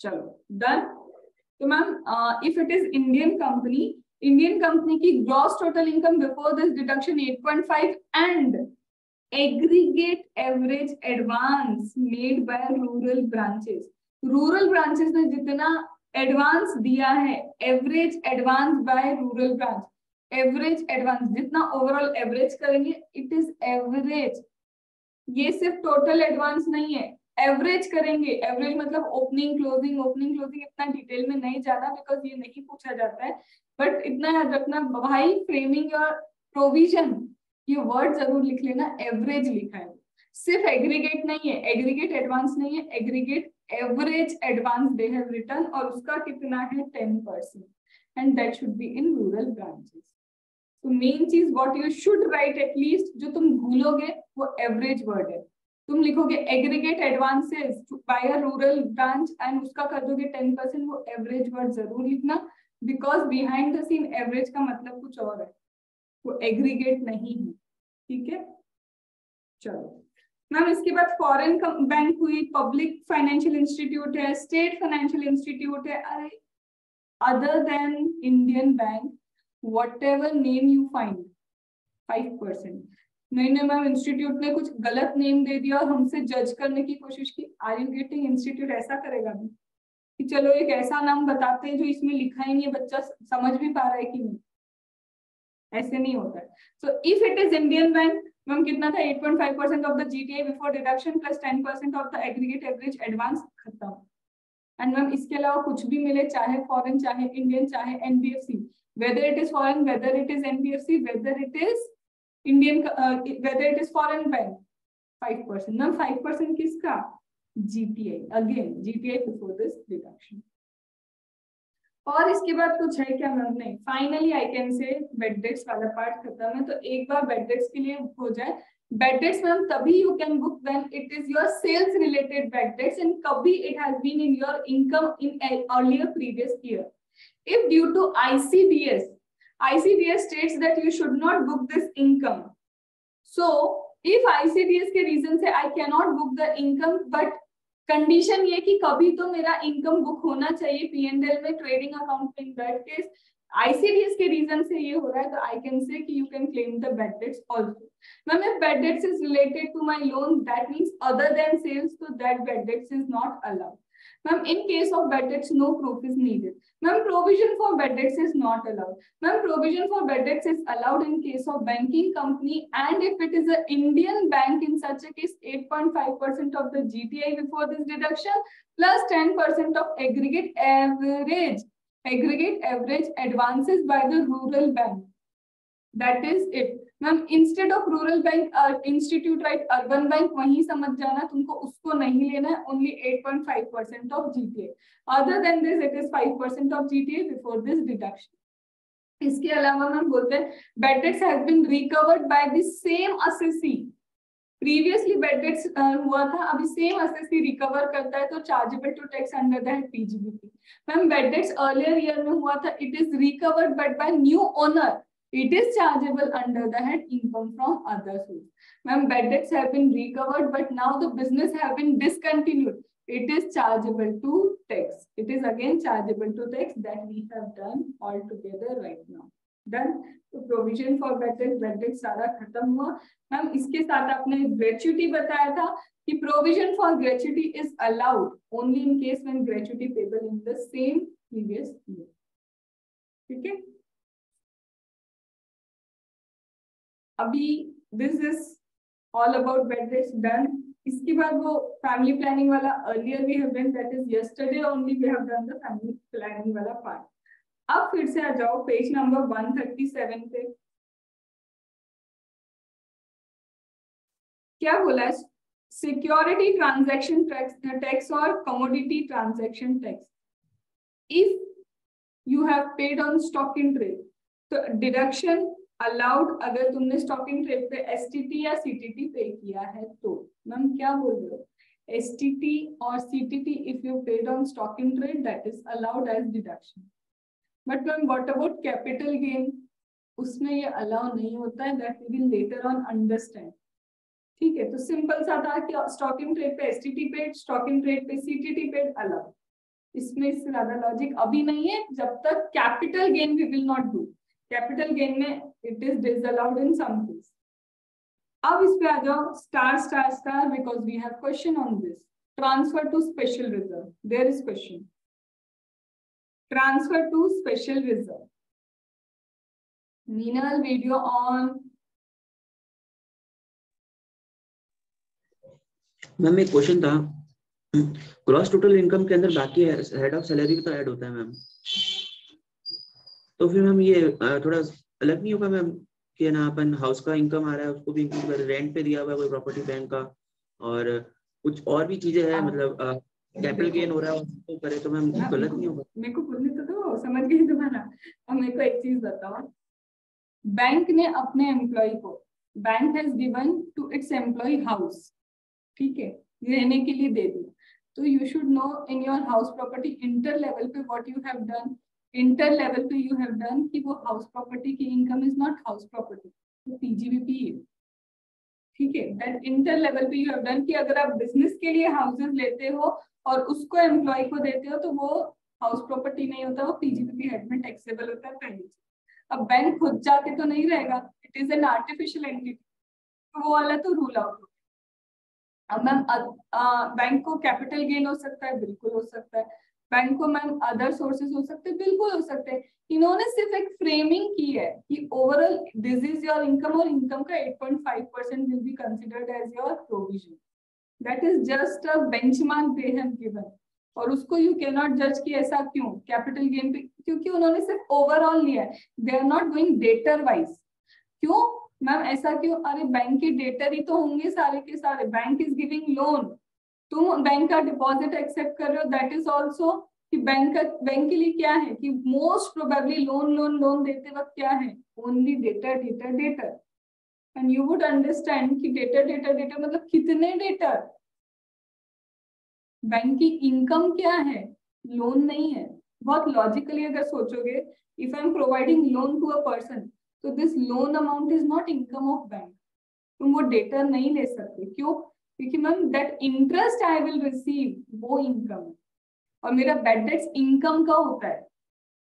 चलो डन। तो ma'am if it is Indian company की gross total income before this deduction 8.5 and aggregate average advance made by rural branches ने जितना एडवांस दिया है, average advance by rural branch, average advance जितना ओवरऑल एवरेज करेंगे, it is average, ये सिर्फ total advance नहीं है, एवरेज करेंगे। एवरेज मतलब ओपनिंग क्लोजिंग इतना डिटेल में नहीं जाना बिकॉज ये नहीं पूछा जाता है, बट इतना याद रखना भाई, फ्रेमिंग और प्रोविजन ये वर्ड जरूर लिख लेना, एवरेज लिखा है, सिर्फ एग्रीगेट नहीं है, एग्रीगेट एडवांस नहीं है, aggregate average advance they have written, और उसका कितना है 10%, and that should be in rural branches. तो मेन चीज what you should write at least, जो तुम भूलोगे वो एवरेज वर्ड है। तुम लिखोगे aggregate advances by a rural branch and उसका कर दोगे 10%, वो एवरेज वर्ड जरूर लिखना, because behind the scene average का मतलब कुछ और है, वो एग्रीगेट नहीं है। ठीक है, चलो मैम इसके बाद फॉरेन बैंक हुई, पब्लिक फाइनेंशियल इंस्टीट्यूट है, स्टेट फाइनेंशियल इंस्टीट्यूट है, अरे other than Indian bank whatever name you find 5%। नहीं मैम इंस्टीट्यूट ने कुछ गलत नेम दे दिया और हमसे जज करने की कोशिश की, आर यू गेटिंग? इंस्टीट्यूट ऐसा करेगा भी कि चलो एक ऐसा नाम बताते हैं जो इसमें लिखा ही नहीं है, बच्चा समझ भी पा रहा है कि नहीं, ऐसे नहीं होता है। So if it is Indian bank, ma'am कितना था 8.5% of the GTI before deduction plus 10% of the aggregate average advance, खत्म। एंड मैम इसके अलावा कुछ भी मिले, चाहे फॉरेन चाहे इंडियन चाहे NBFC, whether it is foreign, whether it is NBFC, whether it is Indian, whether it is foreign bank, 5%। Now 5% किसका? GTI, again GTI before this deduction। और इसके बाद कुछ है क्या मैम? नहीं, finally I can say bad debts वाला part खत्म है। तो एक बार बेड डेट्स के लिए हो जाए, बेड डेट्स मैम तभी you can book when it is your sales related bad debts and कभी it has been in your income in earlier previous year. If due to ICDS states that you should not book this income. So, if ICDS के reason से I cannot book the income, but condition ये कि कभी तो मेरा income book होना चाहिए P&L में, trading account में, in that case ICDS के reason से ये हो रहा है, तो I can say कि you can claim the bad debts also. Ma'am, if bad debts is related to my loan, that means other than sales, so that bad debts is not allowed. Ma'am, in case of bad debts, no proof is needed. Ma'am, provision for bad debts is not allowed. Ma'am, provision for bad debts is allowed in case of banking company, and if it is an Indian bank, in such a case, 8.5% of the GTI before this deduction plus 10% of aggregate average advances by the rural bank. That is it. Ma'am instead of rural bank institute write urban bank वहीं समझ जाना, तुमको उसको नहीं लेना है, only 8.5% of GTA, other than this it is 5% of GTA before this deduction. इसके अलावा मैम बोलते हैं bad debts have been recovered by the same assessee, previously bad debts हुआ था, अभी सेम असेसी रिकवर करता है तो chargeable to tax under the PGBP. Ma'am bad debts earlier year में हुआ था, it is recovered but by new owner, it is chargeable under the head income from other source. Ma'am, bad debts have been recovered, but now the business have been discontinued. It is chargeable to tax. It is again chargeable to tax that we have done all together right now. Done. तो provision for bad debt सारा खत्म हुआ। Ma'am इसके साथ आपने gratuity बताया था कि provision for gratuity is allowed only in case when gratuity payable in the same previous year. ठीक है? अभी this is all about bad debts done. इसके बाद वो फैमिली प्लानिंग वाला earlier we have done, that is yesterday only we have done the family planning वाला part. अब फिर से आ जाओ पेज नंबर 137 पे। क्या बोला है? सिक्योरिटी ट्रांजैक्शन टैक्स और commodity transaction tax if you have paid on stock in trade, तो डिडक्शन अलाउड अगर तुमने स्टॉक इन ट्रेड पे एसटीटी या सीटीटी पे किया है तो। मैम क्या बोल रहे हो? एसटीटी और CTT if you paid on stock in trade that is allowed as deduction, but ma'am what about capital gain? उसमें ये अलाउ नहीं होता है, that we will later on understand. ठीक है, तो सिंपल सा था कि स्टॉक इन ट्रेड पे STT paid, stock in trade पे सीटीटी पेड अलाउड। इसमें इससे ज्यादा लॉजिक अभी नहीं है जब तक capital gain we will not do. Capital gain में it is disallowed in some case. अब इस पे आ जाओ star star star because we have question on this. Transfer to special reserve, there is question. Transfer to special reserve, Meenal video on. Ma'am एक question था, gross total income के अंदर बाकी हेड ऑफ सैलरी भी तो ऐड होता है ma'am, तो फिर मैम ये थोड़ा अलग नहीं होगा मैम कि ना अपन हाउस का इनकम आ रहा है उसको भी इंक्लूड कर, रेंट पे दिया हुआ है कोई प्रॉपर्टी बैंक का और कुछ और भी चीजें हैं, मतलब कैपिटल गेन हो रहा है उसको करे तो मैम गलत नहीं होगा? मेरे को बोलने तो समझ गई तुम्हारा। अब मेरे को एक चीज बताओ, बैंक ने अपने एम्प्लॉय को, bank has given to its employ house, ठीक है, रहने के लिए दे दिया, तो you should know in your house property inter level पे what you have done. Inter level पे यू हैव डन कि वो हाउस प्रॉपर्टी की income is not house property, वो पीजीबीपी है। ठीक है, दैट इंटर लेवल पे यू हैव डन कि अगर आप बिजनेस के लिए हाउसेस लेते हो और उसको एम्प्लॉय को देते हो तो वो हाउस प्रॉपर्टी नहीं होता, वो पीजीबीपी हेड में टैक्सेबल होता है पहले से। अब बैंक खुद जाके तो नहीं रहेगा, it is an artificial entity, वो वाला तो रूल आउट हो। अब मैम बैंक को कैपिटल गेन हो सकता है, बिल्कुल हो सकता है। बैंक को मैम अदर सोर्सेज हो सकते हैं, बिल्कुल हो सकते हैं। इन्होंने सिर्फ एक फ्रेमिंग की है कि overall this is your income और इनकम का 8.5% will be considered as your provision. That is just a benchmark they have given, और उसको यू कैन नॉट जज कि ऐसा क्यों कैपिटल गेन पे, क्योंकि उन्होंने सिर्फ ओवरऑल लिया है, they are not going debtor wise. क्यों मैम ऐसा क्यों? अरे बैंक के डेटर ही तो होंगे सारे के सारे, बैंक इज गिविंग लोन, तुम बैंक का डिपॉजिट एक्सेप्ट कर रहे हो, दैट इज ऑल्सो कि बैंक के लिए क्या है कि मोस्ट प्रोबेबली लोन देते वक्त क्या है, only debtor debtor debtor, and you would understand कि डेटर डेटर डेटर मतलब कितने डेटर। बैंक की इनकम क्या है, लोन नहीं है। बहुत लॉजिकली अगर सोचोगे, if I am providing loan to a person, तो this loan amount is not income of bank, तुम वो डेटर नहीं ले सकते। क्यों? क्योंकि ma'am that interest I will receive वो इनकम है, और मेरा बैड डेट्स इनकम का होता है।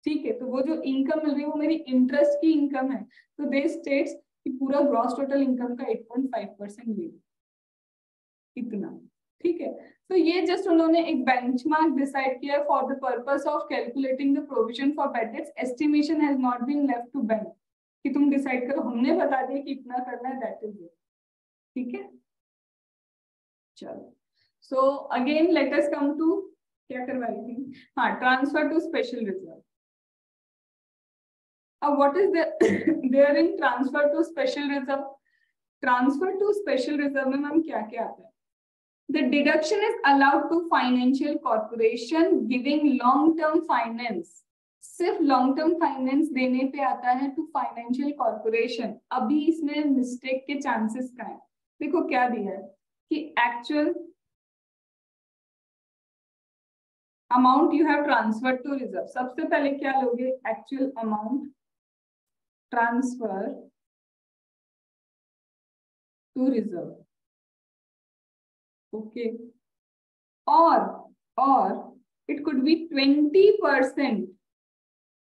ठीक है, तो वो जो इनकम मिल रही है वो मेरी इंटरेस्ट की इनकम है, तो दे स्टेट्स कि पूरा ग्रॉस टोटल इनकम का 8.5% ले इतना। ठीक है, तो ये जस्ट उन्होंने एक बेंचमार्क डिसाइड किया for the purpose of calculating the provision for bad debts. Estimation has not been left to bank कि तुम डिसाइड करो, हमने बता दिया कि इतना करना है, दैट इज इट। ठीक है, चलो, so again let us come to, क्या करवाई थी, हाँ, ट्रांसफर टू स्पेशल रिजर्व। अब what is there in transfer to special reserve? Transfer to special reserve में मैम क्या क्या आता है? The deduction is allowed to financial corporation giving long term finance. सिर्फ लॉन्ग टर्म फाइनेंस देने पे आता है टू फाइनेंशियल कॉर्पोरेशन. अभी इसमें मिस्टेक के चांसेस का है. देखो क्या दिया है कि actual amount you have transfer to reserve. सबसे पहले क्या लोगे? Actual amount transfer to reserve. Okay. और it could be 20%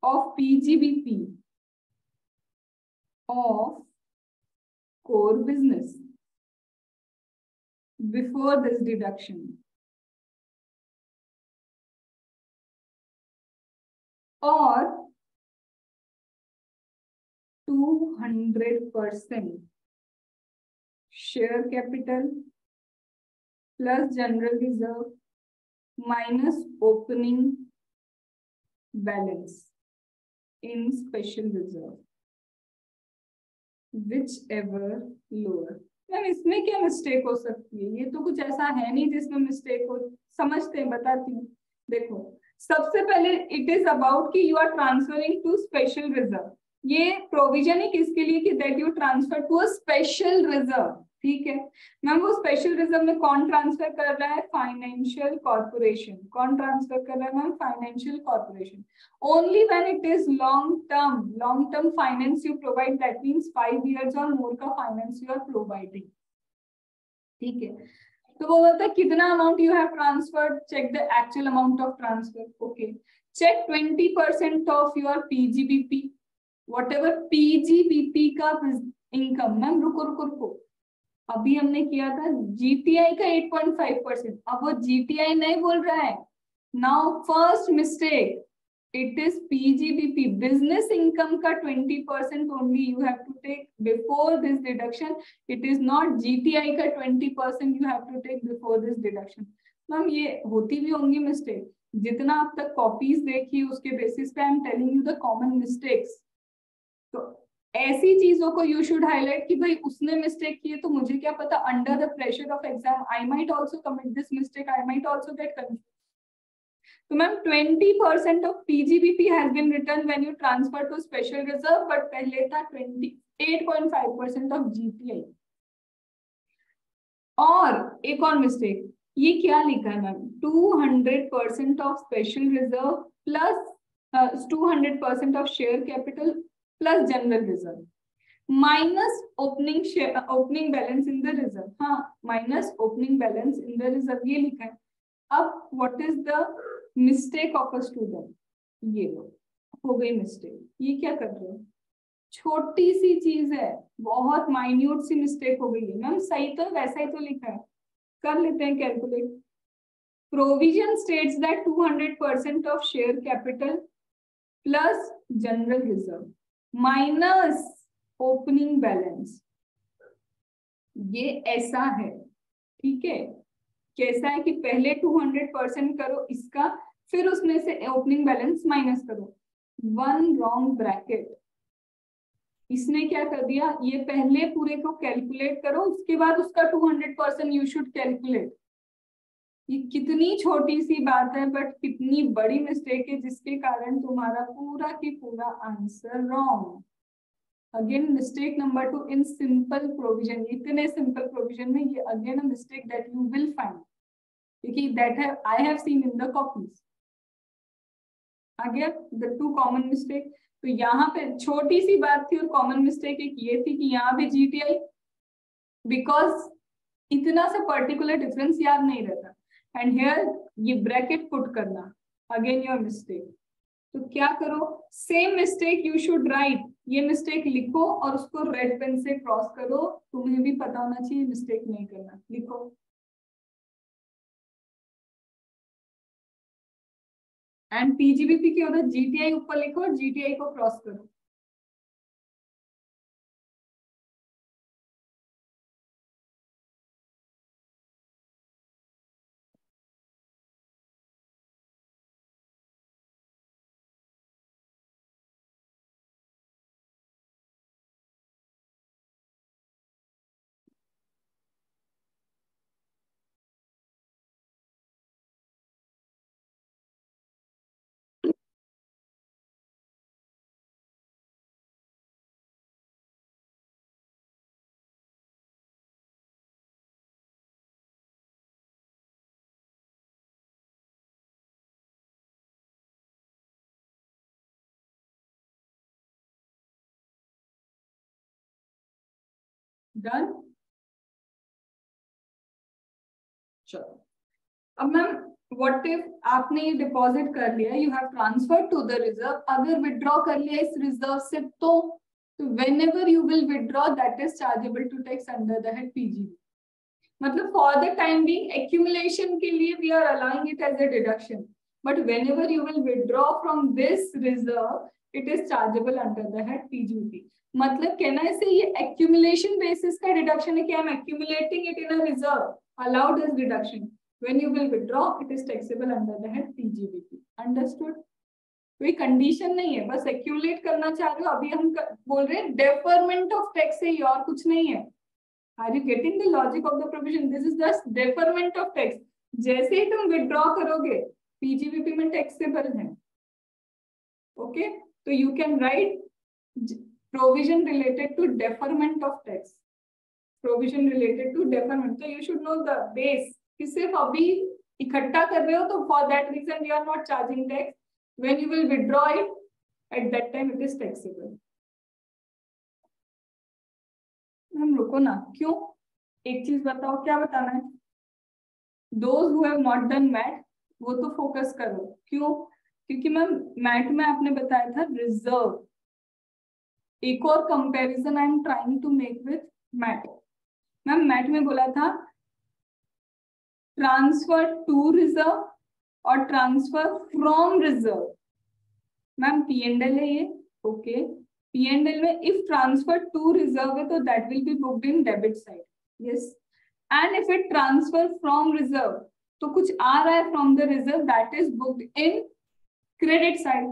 of PGBP of core business before this deduction, or 200% share capital plus general reserve minus opening balance in special reserve, whichever lower. Ma'am इसमें क्या mistake हो सकती है? ये तो कुछ ऐसा है नहीं जिसमें मिस्टेक हो. समझते हैं, बताती हूँ. देखो सबसे पहले इट इज अबाउट कि you are transferring to special reserve. ये प्रोविजन है किसके लिए? कि that you transfer to a special reserve. ठीक है मैम. वो स्पेशल रिजर्व में कौन ट्रांसफर कर रहा है? Financial corporation. कौन ट्रांसफर कर रहा है ma'am? Financial corporation. Only when it is long term finance you provide, that means 5 years और मोर का फाइनेंस यू आर प्रोवाइडिंग. ठीक है. तो वो बोलता है कितना amount you have transferred. Check the actual amount of transfer. Okay. Check 20% of your PGBP. Whatever PGBP का इनकम. मैम रुको. अभी हमने किया था जीटीआई का 8.5%. अब वो जीटीआई नहीं बोल रहा है. Now first mistake, it is PGBP. Business income का 20% only you have to take before this deduction. It is not GTI का 20% you have to take before this deduction. Ma'am ये होती भी होंगी मिस्टेक. जितना आप तक कॉपीज देखी उसके बेसिस पे I am telling you the common mistakes. तो ऐसी चीजों को यू शुड हाईलाइट कि भाई उसने मिस्टेक की है तो मुझे क्या पता. Under the pressure of exam I might also commit this mistake. I might also get confuse. तो ma'am 20% of PGBP has been return when you transfer to special reserve. But पहले था 28.5% ऑफ जीटीआई. और एक और mistake, ये क्या लिखा है ma'am? 200% of special reserve plus 200% of share capital plus general reserve minus opening balance in the reserve. हाँ, minus opening balance in the reserve ये लिखा है. अब what is the mistake of a student? ये लो, हो गई मिस्टेक. ये क्या कर रहे हो? छोटी सी चीज है, बहुत माइन्यूट सी मिस्टेक हो गई है. मैम सही तो वैसा ही तो लिखा है. कर लेते हैं calculate. Provision states that 200% of share capital plus general reserve minus opening balance. ये ऐसा है. ठीक है. कैसा है कि पहले 200% करो इसका, फिर उसमें से ओपनिंग बैलेंस माइनस करो. One wrong bracket. इसने क्या कर दिया? ये पहले पूरे को कैलकुलेट करो, उसके बाद उसका 200% यू शुड कैलकुलेट. ये कितनी छोटी सी बात है बट कितनी बड़ी मिस्टेक है जिसके कारण तुम्हारा पूरा की पूरा answer wrong. Again mistake number 2 in simple provision. इतने सिंपल प्रोविजन में ये again a mistake that you will find, क्योंकि दैट है I have seen in the copies. Again the 2 common mistake. तो यहाँ पे छोटी सी बात थी और कॉमन मिस्टेक एक ये थी कि यहाँ पे जीटीआई, बिकॉज इतना सा पर्टिकुलर डिफरेंस याद नहीं रहता. एंड हियर ये ब्रैकेट पुट करना, अगेन योर मिस्टेक. तो क्या करो? Same mistake you should right. ये मिस्टेक लिखो और उसको रेड पेन से क्रॉस करो. तुम्हें भी पता होना चाहिए मिस्टेक नहीं करना. लिखो. एंड पीजीबीपी के उधर जीटीआई ऊपर लिखो और जीटीआई को क्रॉस करो. डन। चलो अब मैम व्हाट इफ आपने ये डिपॉजिट कर लिया, you have transfer to the reserve, अगर विड्रॉ कर लिया इस रिजर्व से तो whenever you will withdraw that is chargeable to tax under the head PGB. मतलब for the time being accumulation के लिए we are allowing it as a deduction, but whenever you will withdraw from this reserve it is chargeable under the head PGB. मतलब कहना है से ये accumulation basis का deduction है कि I am accumulating it in a reserve, allowed as deduction. When you will withdraw it is taxable under the head PGBP. Understood? कोई condition नहीं है, बस एक्यूमुलेट करना चाह रहे हो। अभी हम बोल रहे हैं डेफरमेंट ऑफ टैक्स है, और कुछ नहीं है। Are you getting the logic of the provision? This is just deferment of tax. जैसे ही तुम विड्रॉ करोगे पीजीबीपी में टैक्सेबल है। ओके, तो you can write provision related to deferment of tax, provision related to deferment. तो you should know the base कि सिर्फ अभी इकट्ठा कर रहे हो तो for that reason we are not charging tax. When you will withdraw it, at that time it is taxable. हम रुको ना, क्यों? एक चीज बताओ, क्या बताना है? Those who have not done math वो तो फोकस करो। क्यों? क्योंकि मैम मैथ में आपने बताया था रिजर्व। एक और comparison I am trying to make with math. Ma'am math में बोला था ट्रांसफर टू रिजर्व और transfer from reserve. Ma'am P and L है ये, ओके। पी एंड एल में इफ ट्रांसफर टू रिजर्व है तो that will be booked in debit side, yes. And if it transfer from reserve तो कुछ आ रहा है from the reserve, that is booked in credit side.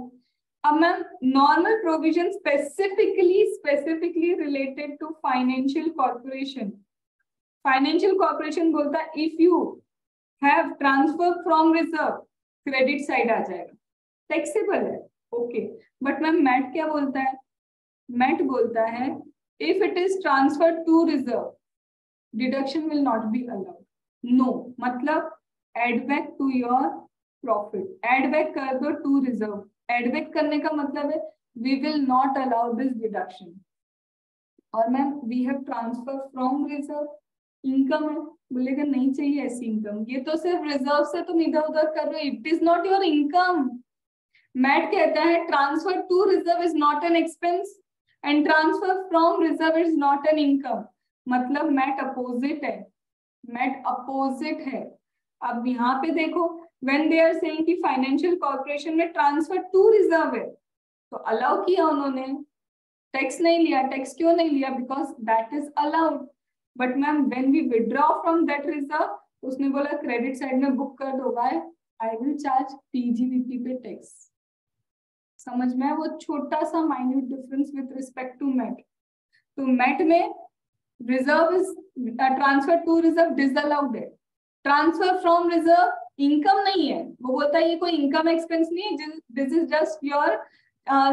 अब ma'am normal provision specifically related to financial corporation. Financial corporation बोलता है if you have transfer from reserve credit side आ जाएगा, टैक्सेबल है, ओके। बट मैम मैट क्या बोलता है? MAT बोलता है if it is transfer to reserve deduction will not be allowed. No मतलब add back to your profit, add back कर दो टू रिजर्व। एड बैक करने का मतलब है we will not allow this deduction. और ma'am we have transfer from reserve, income है, बोलेगा नहीं चाहिए ऐसी इनकम, ये तो सिर्फ रिजर्व से तुम इधर उधर कर रहे हो, it is not your income. MAT कहता है transfer to reserve is not an expense and transfer from reserve is not an income. मतलब मैट अपोजिट है, मैट अपोजिट है। अब यहाँ पे देखो व्हेन दे आर सेइंग कि फाइनेंशियल कॉर्पोरेशन में ट्रांसफर टू रिजर्व है तो अलाउ किया उन्होंने, टैक्स नहीं लिया। टैक्स क्यों नहीं लिया? Because that is allowed. But ma'am when we withdraw from that reserve उसने बोला क्रेडिट साइड में बुक कर दो, why? I will charge PGBP पे टैक्स। समझ में? वो छोटा सा minute difference with respect to MAT. तो मैट में reserve is transfer to reserve disallowed है, ट्रांसफर फ्रॉम रिजर्व इनकम नहीं है। वो बोलता है ये कोई इनकम एक्सपेंस नहीं है, this is just your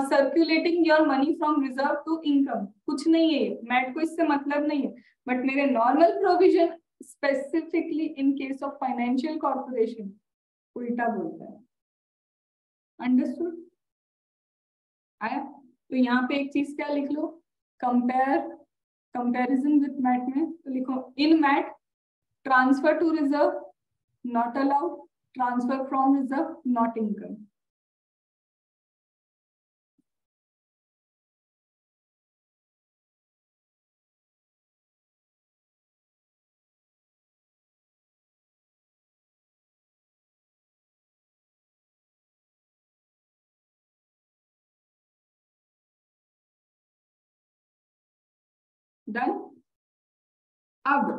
circulating your money from reserve to income, कुछ नहीं है। मैट को इससे मतलब नहीं है। बट मेरे normal provision specifically in case of financial corporation उल्टा बोलता है। अंडरस्टूड? आया? तो यहाँ पे एक चीज क्या लिख लो, कंपैरिजन विथ मैट में तो लिखो in MAT transfer to reserve not allowed, transfer from reserve not income. Done. अब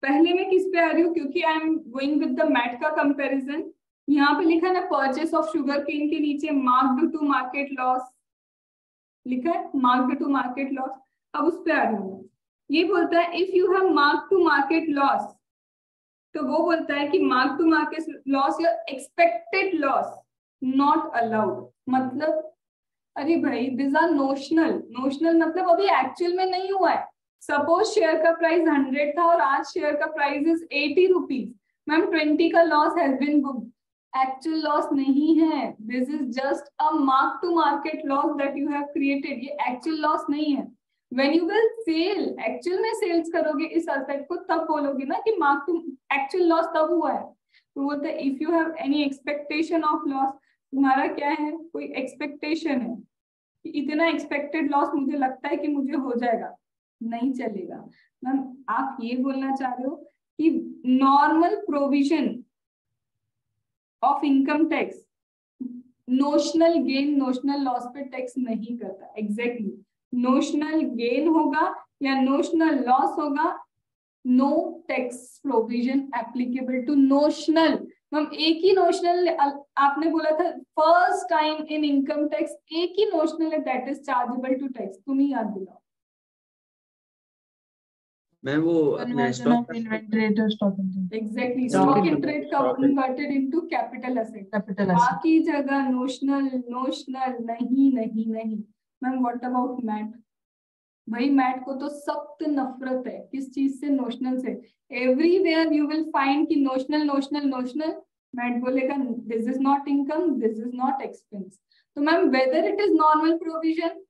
पहले मैं किस पे आ रही हूँ, क्योंकि I am going with the MAT का कंपैरिजन। यहाँ पे लिखा ना परचेस ऑफ शुगर केन के नीचे मार्क्ड टू मार्केट लॉस लिखा है, मार्क्ड टू मार्केट लॉस। अब उस पे आ रही हूँ। ये बोलता है if you have mark to market loss, तो वो बोलता है कि mark to market loss your expected loss not allowed. मतलब अरे भाई दिस आर नोशनल। नोशनल मतलब अभी एक्चुअल में नहीं हुआ है। सपोज शेयर का प्राइस 100 था और आज शेयर का प्राइस इज 80 रुपीज। मैम 20 का loss has been booked, actual loss नहीं है। This is just a mark to market loss that you have created, ये एक्चुअल लॉस नहीं है। When you will sell, actual में सेल्स करोगे इस असेट को, तब बोलोगे ना कि मार्क टू एक्चुअल लॉस तब हुआ है। तो बोलते हैं if you have any expectation of loss, तुम्हारा क्या है, कोई एक्सपेक्टेशन है कि इतना एक्सपेक्टेड लॉस मुझे लगता है कि मुझे हो जाएगा, नहीं चलेगा। मैम आप ये बोलना चाह रहे हो कि normal provision of income tax notional gain notional loss पे टैक्स नहीं करता। एग्जैक्टली नोशनल गेन होगा या नोशनल लॉस होगा, no tax provision applicable to notional. हम एक ही नोशनल, आपने बोला था first time in income tax एक ही नोशनल है that is chargeable to tax, तुम्हें याद दिलाओ। मैं वो अपने stock exactly Stock stock in in trade converted into capital asset. बाकी जगह नोशनल नोशनल नहीं नहीं नहीं। Ma'am what about MAT? भाई मैट को तो सख्त नफरत है, किस चीज से, नोशनल से। एवरीवेयर यू विल फाइंड कि नोशनल नोशनल नोशनल, मैट बोलेगा this is not income, this is not expense. तो ma'am whether it is normal provision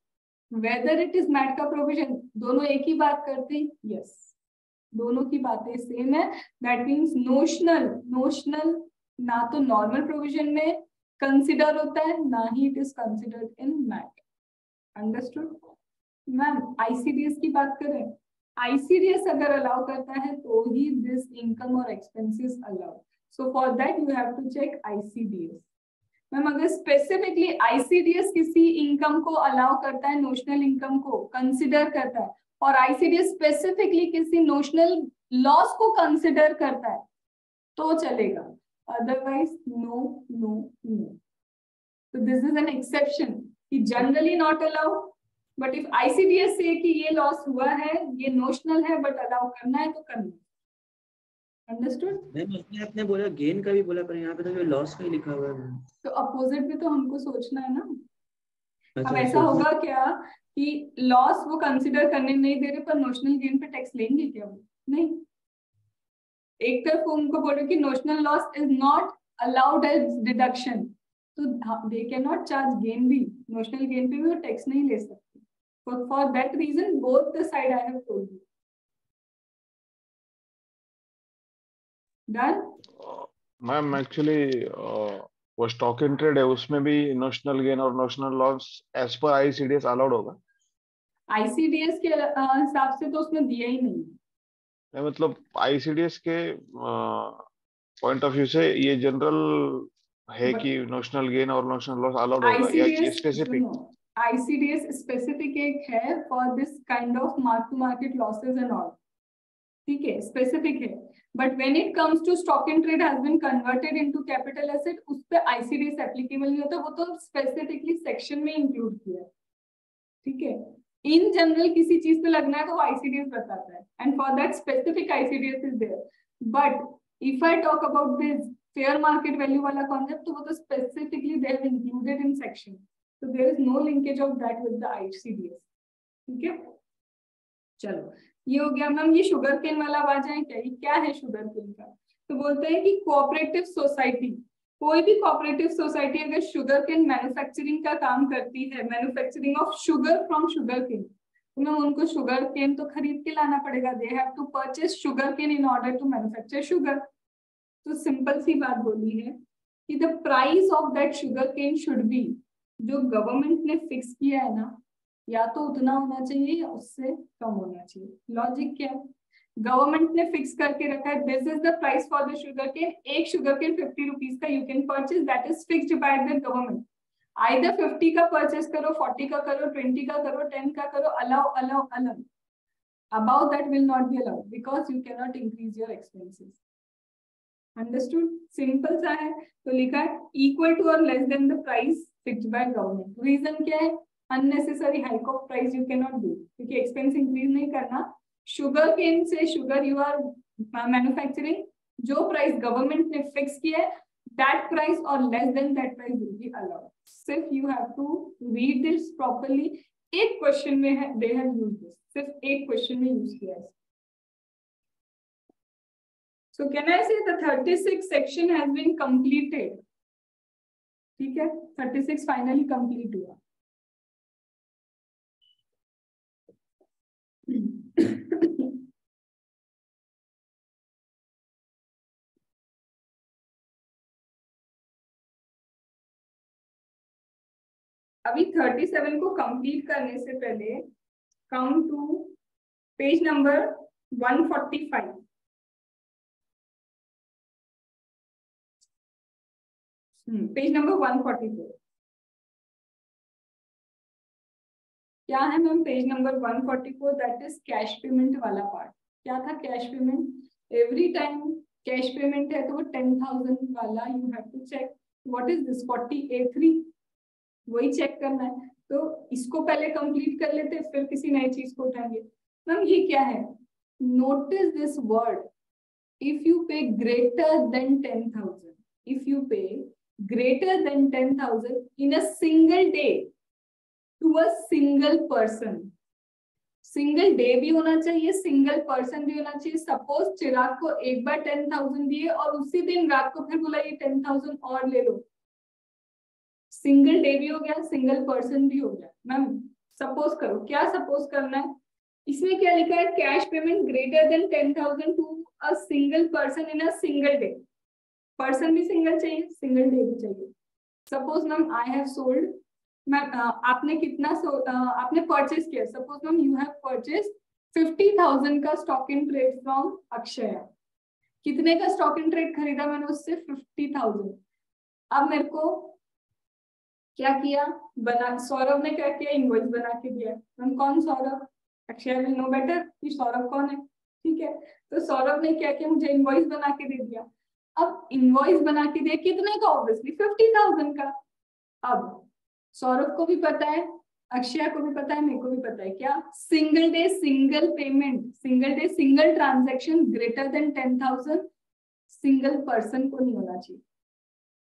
whether it is MAT का प्रोविजन, दोनों एक ही बात करते हैं। यस, दोनों की बातें सेम है। दैट मीन्स नोशनल नोशनल ना तो नॉर्मल प्रोविजन में कंसिडर होता है, ना ही it is considered in MAT. Understood? Ma'am ICDS की बात करें, आईसीडीएस अगर अलाउ करता है तो ही दिस इनकम और expenses allow. So for that you have to check ICDS. Ma'am अगर स्पेसिफिकली आईसीडीएस किसी इनकम को अलाउ करता है, नोशनल इनकम को कंसिडर करता है, और आईसीडीएस स्पेसिफिकली किसी नोशनल लॉस को कंसिडर करता है तो चलेगा, अदरवाइज नो नो नो। तो दिस इज एन एक्सेप्शन कि generally not allow, but if ICDS से कि ये लॉस हुआ है, ये नोशनल है बट अलाउ करना है तो करना। अंडरस्टूड? मैम उसने आपने बोला गेन का भी बोला, पर यहाँ पे तो लॉस का ही लिखा हुआ है। तो अपोजिट भी तो हमको सोचना है ना। अच्छा, अब ऐसा होगा क्या कि लॉस वो कंसिडर करने नहीं दे रहे पर नोशनल गेन पे टैक्स लेंगे क्या वो? नहीं। एक तरफ उनको बोलो कि notional loss is not allowed as deduction, तो they can not charge gain भी, नोशनल गेन पे भी वो टैक्स नहीं ले सकते। For that reason, both the side I have told you. Done? Ma'am actually वो स्टॉक इन ट्रेड है, उसमें भी नोशनल गेन और notional loss as per ICDS allowed होगा? आईसीडीएस के हिसाब से तो उसमें दिया ही नहीं। मतलब आईसीडीएस के पॉइंट ऑफ व्यू से ये जनरल है कि नोशनल गेन और नोशनल लॉस अलाउड होगा या स्पेसिफिक? आईसीडीएस स्पेसिफिक एक है for this kind of mark to market losses and all, ठीक है, स्पेसिफिक है। But when it comes to stock in trade has been converted into capital asset, उस पे ICDS applicable नहीं होता, वो तो स्पेसिफिकली सेक्शन में इंक्लूड किया है, ठीक है। इन जनरल किसी चीज पे लगना है तो आईसीडीएस बताता है, and for that specific ICDS is there. But if I talk about this fair market value वाला कॉन्सेप्ट, तो वो तो specifically they have included in section, so there is no linkage of that with the ICDS, ठीक है। चलो ये हो गया। मैम ये शुगर केन वाला आ जाए क्या? ये क्या है शुगर केन का? तो बोलते हैं कि कोऑपरेटिव सोसाइटी, कोई भी कोऑपरेटिव सोसाइटी अगर शुगर केन मैन्युफैक्चरिंग का काम करती है, manufacturing of sugar from sugar cane, तो मैम उनको शुगर केन तो खरीद के लाना पड़ेगा। They have to purchase sugar cane in order to manufacture sugar. तो सिंपल सी बात बोली है कि the price of that sugar cane should be, जो गवर्नमेंट ने फिक्स किया है ना, या तो उतना होना चाहिए या उससे कम होना चाहिए। लॉजिक क्या है? गवर्नमेंट ने फिक्स करके रखा है this is the price for the sugar cane. एक शुगर केन 50 रुपीज का you can purchase, that is fixed by the government. Either 50 का परचेज करो, 40 का करो, 20 का करो, 10 का करो, allow allow allow. About that will not be allowed because you can not increase your expenses. Understood? Simple सा है। तो लिखा है इक्वल टू और less than the price fixed by government. Reason क्या है? Unnecessary hike of price you can not do, क्योंकि expense increase नहीं करना। शुगर केन से शुगर यू आर मैन्युफैक्चरिंग, जो प्राइस गवर्नमेंट ने फिक्स किया है दैट प्राइस और less than that price will be allowed. सिर्फ you have to read this properly. एक क्वेश्चन में है दे हैव यूज्ड दिस, सिर्फ एक क्वेश्चन में यूज किया है। So can I say the 36 section has been completed? ठीक है, 36 finally complete हुआ। अभी 37 को कंप्लीट करने से पहले come to page number 145. Page number 144. क्या है ma'am page number 144? That is cash payment वाला पार्ट. क्या था cash payment? Every time cash payment है तो वो 10,000 वाला you have to check what is this 40A3, वही चेक करना है. तो इसको पहले कंप्लीट कर लेते फिर किसी नई चीज को उठाएंगे. मैम ये क्या है? Notice this word, if you पे ग्रेटर देन 10,000, इफ यू पे greater than 10,000 in a single day to a single person. Single day भी होना चाहिए, सिंगल पर्सन भी होना चाहिए. सपोज चिराग को एक बार 10,000 दिए और उसी दिन रात को फिर बोला ये 10,000 और ले लो. सिंगल डे भी हो गया, सिंगल पर्सन भी हो गया. मैम सपोज करो, क्या सपोज करना है? इसमें क्या लिखा है? Cash payment greater than 10,000 to a single person in a single day. Person भी सिंगल चाहिए, सिंगल डे भी चाहिए. Suppose ma'am I have sold, ma'am आपने कितना आपने परचेज किया. Suppose ma'am you have purchase 50,000 का stock in trade from Akshay. कितने का स्टॉक इन ट्रेड खरीदा मैंने उससे? 50,000. अब मेरे को क्या किया? सौरभ ने क्या किया? इनवॉइस बना के दिया. मैम कौन Saurabh? Akshay will know better कि सौरभ कौन है. ठीक है, तो सौरभ ने क्या किया? मुझे इनवॉइस बना के दे दिया. अब इनवॉइस बना के दिया कितने का? ऑब्वियसली 50,000 का. अब सौरभ को भी पता है, अक्षय को भी पता है, मेरे को भी पता है क्या? Single day single payment, single day single transaction greater than 10,000 single person को नहीं होना चाहिए.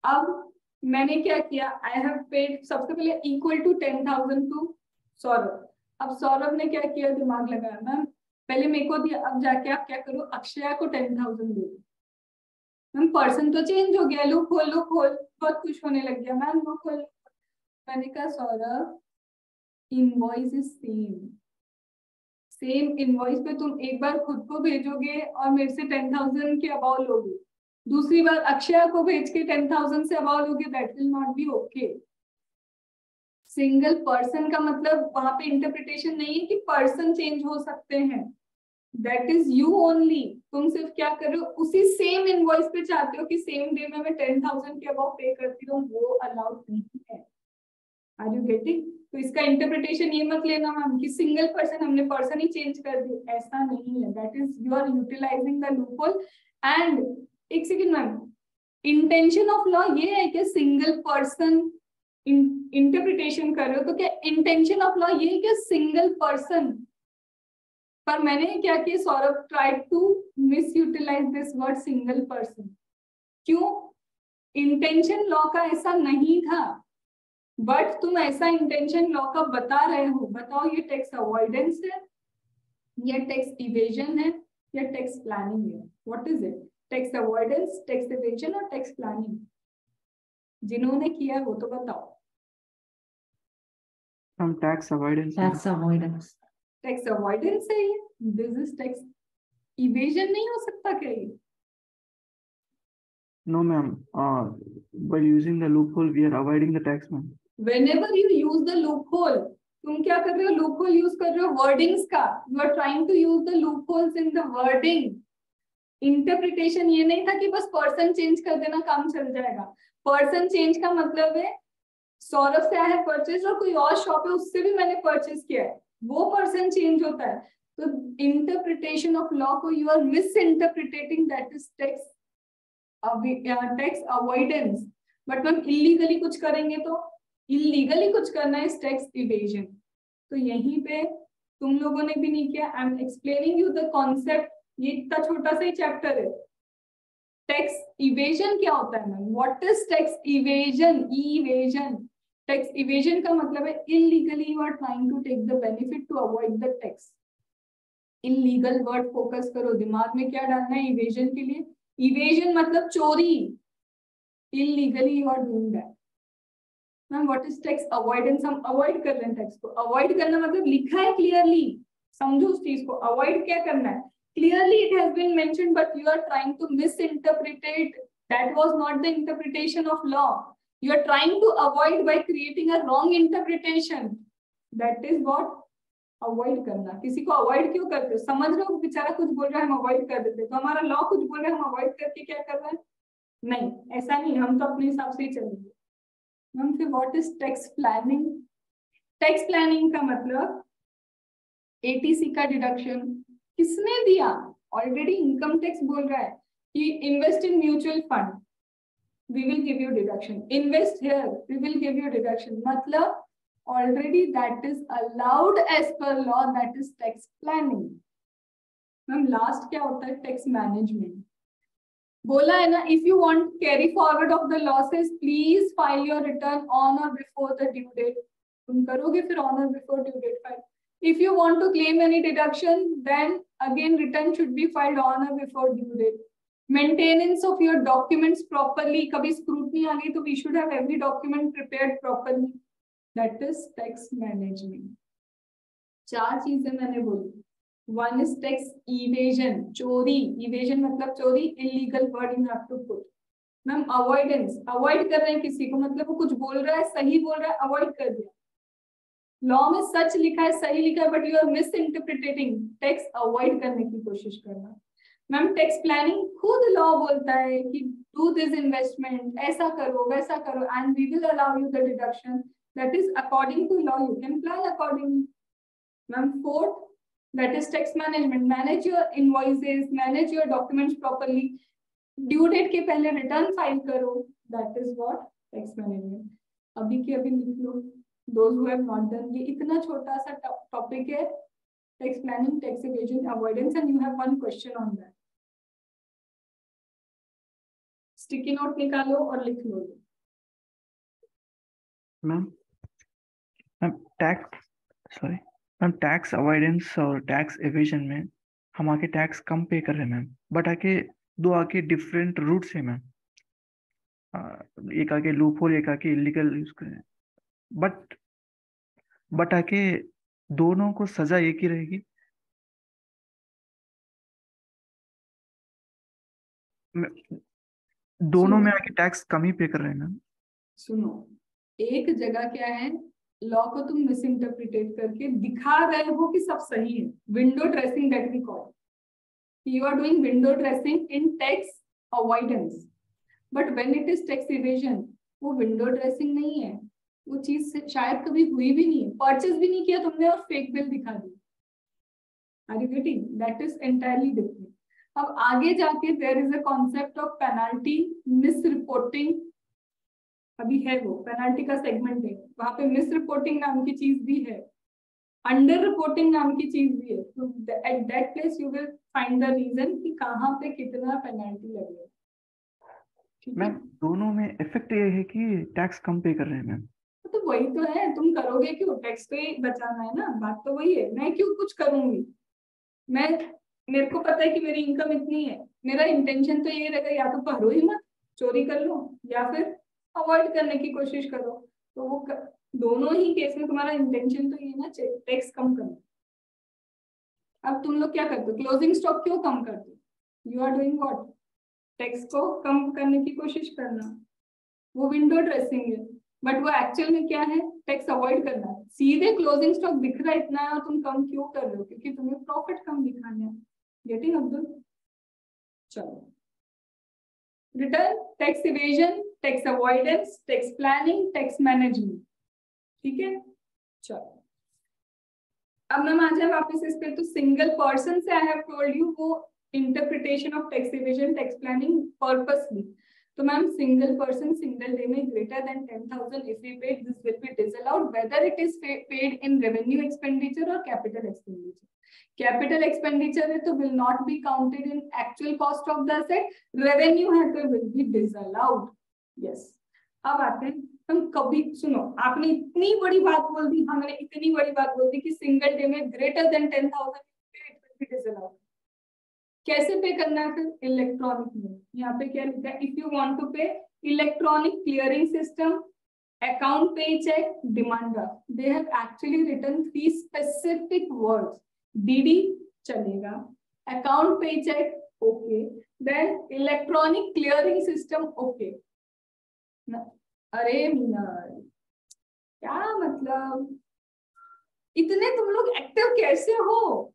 अब मैंने क्या किया? आई हैव पेड सबसे पहले इक्वल टू 10,000 टू सौरभ. अब सौरभ ने क्या किया? दिमाग लगाया. मैम पहले मेरे को दिया, अब जाके आप क्या करो? अक्षय को 10,000 दे दो. मैम पर्सन तो चेंज हो गया. लो खोल लो, खोल. बहुत खुश होने लग गया. मैम वो खोल. मैंने कहा Saurabh invoice is same. Same invoice पे तुम एक बार खुद को भेजोगे और मेरे से 10,000 के अबाव लोगे, दूसरी बार अक्षय को भेज के 10,000 से अबाव लोगे. That will not B okay. Single person का मतलब वहां पे इंटरप्रिटेशन नहीं है कि पर्सन चेंज हो सकते हैं. That is you only. तुम सिर्फ क्या कर रहे हो? उसी सेम इनवॉइस पे चाहते हो कि सेम डे में मैं 10,000 के अबाव पे करती हूँ. वो अलाउड नहीं है. Are you getting? तो इसका इंटरप्रिटेशन ये मत लेना मैम कि सिंगल पर्सन, हमने पर्सन ही चेंज कर दी. ऐसा नहीं है. That is you are utilising the loophole. And एक second ma'am, intention of law ये है कि सिंगल पर्सन इंटरप्रिटेशन कर रहे हो, तो क्या इंटेंशन ऑफ लॉ ये है कि सिंगल पर्सन. पर मैंने क्या किया? Saurabh tried to misutilize this word single person. क्यों? इंटेंशन लॉ का ऐसा नहीं था, बट तुम ऐसा इंटेंशन लॉ का बता रहे हो. बताओ ये टैक्स अवॉइडेंस है या टैक्स इवेजन है या टैक्स प्लानिंग है? What is it? Tax avoidance, tax evasion और टैक्स प्लानिंग? जिन्होंने किया वो तो बताओ. From tax avoidance. Tax avoidance. Tax avoidance है ये. This is tax evasion. नहीं हो सकता क्या ये? No, ma'am. By using the loophole, we are avoiding the tax, ma'am. Whenever you use the loophole, तुम क्या कर रहे हो? loophole यूज कर रहे हो wordings का. You are trying to use the loopholes in the wording. Interpretation ये नहीं था कि बस पर्सन चेंज कर देना काम चल जाएगा. पर्सन चेंज का मतलब है सौरभ से आई हैव परचेज और कोई और शॉप है उससे भी मैंने परचेज किया है, वो पर्सन चेंज होता है. तो इंटरप्रिटेशन ऑफ लॉ को you are misinterpreting. That is tax avoidance. But हम इलीगली कुछ करेंगे तो इलीगली कुछ करना है टैक्स इवेजन. तो यहीं पे तुम लोगों ने भी नहीं किया. I am explaining you the concept. ये इतना छोटा सा ही चैप्टर है. टैक्स इवेजन क्या होता है ma'am? What is tax evasion? Evasion. Tax evasion का मतलब है illegally you are trying to take the benefit to avoid the tax. Illegal word focus करो. दिमाग में क्या डालना है इवेजन के लिए? इवेजन मतलब चोरी. Illegally you are doing that. Ma'am what is tax avoidance? हम अवॉइड कर रहे हैं टैक्स को. अवॉइड करना मतलब लिखा है क्लियरली समझो उस चीज को, अवॉइड क्या करना है. Clearly it has been mentioned, but you are trying to misinterpret it. That was not the interpretation of law. You are trying to avoid by creating a wrong interpretation. That is what avoid करना. किसी को avoid क्यों करते हो? समझ रहे हो बेचारा कुछ बोल रहा है, हम अवॉइड कर देते. तो हमारा लॉ कुछ बोल रहा है, हम अवॉइड करके क्या कर रहे हैं? नहीं, ऐसा नहीं. हम तो अपने हिसाब से ही चलेंगे. मैम फिर what is tax planning? Tax planning का मतलब एटीसी का डिडक्शन किसने दिया? ऑलरेडी इनकम टैक्स बोल रहा है कि invest in mutual fund, we will give you deduction. Invest here, we will give you deduction. मतलब already that is allowed as per law, that is tax planning. Ma'am last क्या होता है? Tax management. बोला है ना, if you want carry forward of the losses, please file your return on or before the due date. तुम करोगे फिर on or before due date file. If you want to claim any deduction, then again return should be filed on or before due date. Maintenance of your documents properly. कभी scrutiny आ गई तो we should have every document prepared properly. That is tax management. 4 चीजें मैंने बोली. One is tax evasion, चोरी. Evasion मतलब चोरी, illegal word you have to put. Ma'am avoidance, avoid कर रहे हैं किसी को, मतलब वो कुछ बोल रहा है, सही बोल रहा है, avoid कर दिया. लॉ में सच लिखा है, सही लिखा है, but you are misinterpreting. Tax avoid करने की कोशिश करना. मैम टैक्स प्लानिंग खुद लॉ बोलता है कि do this investment, ऐसा करो, वैसा करो, and we will allow you the deduction. That is according to law, you can plan accordingly. Ma'am, 4th, that is tax management. Manage your invoices, manage your documents properly. Due date के पहले return file करो. That is what tax management. अभी के अभी लिख लो. Those who have not done. ये इतना छोटा सा topic है. Tax planning, tax evasion, avoidance, and you have one question on that. Sticky note निकालो और लिख लो. मैम टैक्स अवॉइडेंस और टैक्स एविजन में हम आके टैक्स कम पे कर रहे हैं मैम, बट आके डिफरेंट रूट से मैम. एक आके लूप होल, एक आके इलीगल यूज करें, बट आके दोनों को सजा एक ही रहेगी. दोनों में आके टैक्स कम ही पे कर रहे हैं मैम. सुनो, एक जगह क्या है, लॉ को तुम मिस इंटरप्रिटेट करके दिखा रहे हो कि सब सही है. Window dressing that we call. You are doing window dressing in tax avoidance, but when it is tax evasion, वो विंडो ड्रेसिंग नहीं है. वो चीज शायद कभी हुई भी नहीं है, परचेज भी नहीं किया तुमने और फेक बिल दिखा दी. Are you getting? That is entirely different. अब आगे जाके there is a concept of penalty, misreporting. अभी है वो पेनाल्टी का सेगमेंट है, वहां पे मिस रिपोर्टिंग नाम की चीज भी है, अंडर रिपोर्टिंग नाम की चीज भी है. तो at that place you will find the reason कि कहाँ पे कितना पेनाल्टी लगेगा. मैम दोनों में इफेक्ट ये है कि टैक्स कम पे कर रहे हैं मैम. तो वही तो है, तुम करोगे क्यों? टैक्स तो ही बचाना है ना. बात तो वही है. मैं क्यों कुछ करूंगी? मेरे को पता है कि मेरी इनकम इतनी है, मेरा इंटेंशन तो ये रहेगा या तो भरो ही मत, चोरी कर लो, या फिर अवॉइड करने की कोशिश करो. तो वो दोनों ही केस में तुम्हारा इंटेंशन तो ये ना टैक्स कम करना. अब तुम लोग क्या करते हो? क्लोजिंग स्टॉक क्यों कम करते हो? You are doing what? Tax को कम करने की कोशिश करना. वो विंडो ड्रेसिंग है, बट वो एक्चुअल में क्या है? टैक्स अवॉइड करना है. सीधे क्लोजिंग स्टॉक दिख रहा है इतना है और तुम कम क्यों कर रहे हो? क्योंकि तुम्हें प्रॉफिट कम दिखाना है. गेटिंग अब्दुल? चलो, return, tax evasion, tax avoidance, tax planning, tax management. ठीक है, चलो अब मैम आ जाए वापस इस पे. तो सिंगल पर्सन से आई हैव टोल्ड यू वो interpretation of tax evasion, tax planning purposely. तो ma'am single person single day में greater than 10,000 if we paid, this will be disallowed whether it is paid in revenue expenditure or capital expenditure. Capital expenditure है तो will not be counted in actual cost of the asset. Revenue है तो will be disallowed. Yes. अब आते हैं हम. कभी सुनो, आपने इतनी बड़ी बात बोल दी, हमने इतनी बड़ी बात बोल दी कि सिंगल डे में greater than 10,000 it will B disallowed. कैसे पे करना है फिर? इलेक्ट्रॉनिक में. यहाँ पे क्या लिखा है? इफ यू वांट टू पे electronic clearing system, account paycheck, demand draft. They have actually written 3 specific words. DD चलेगा, अकाउंट पे check okay, then electronic clearing system okay. अरे क्या मतलब इतने तुम लोग एक्टिव कैसे हो?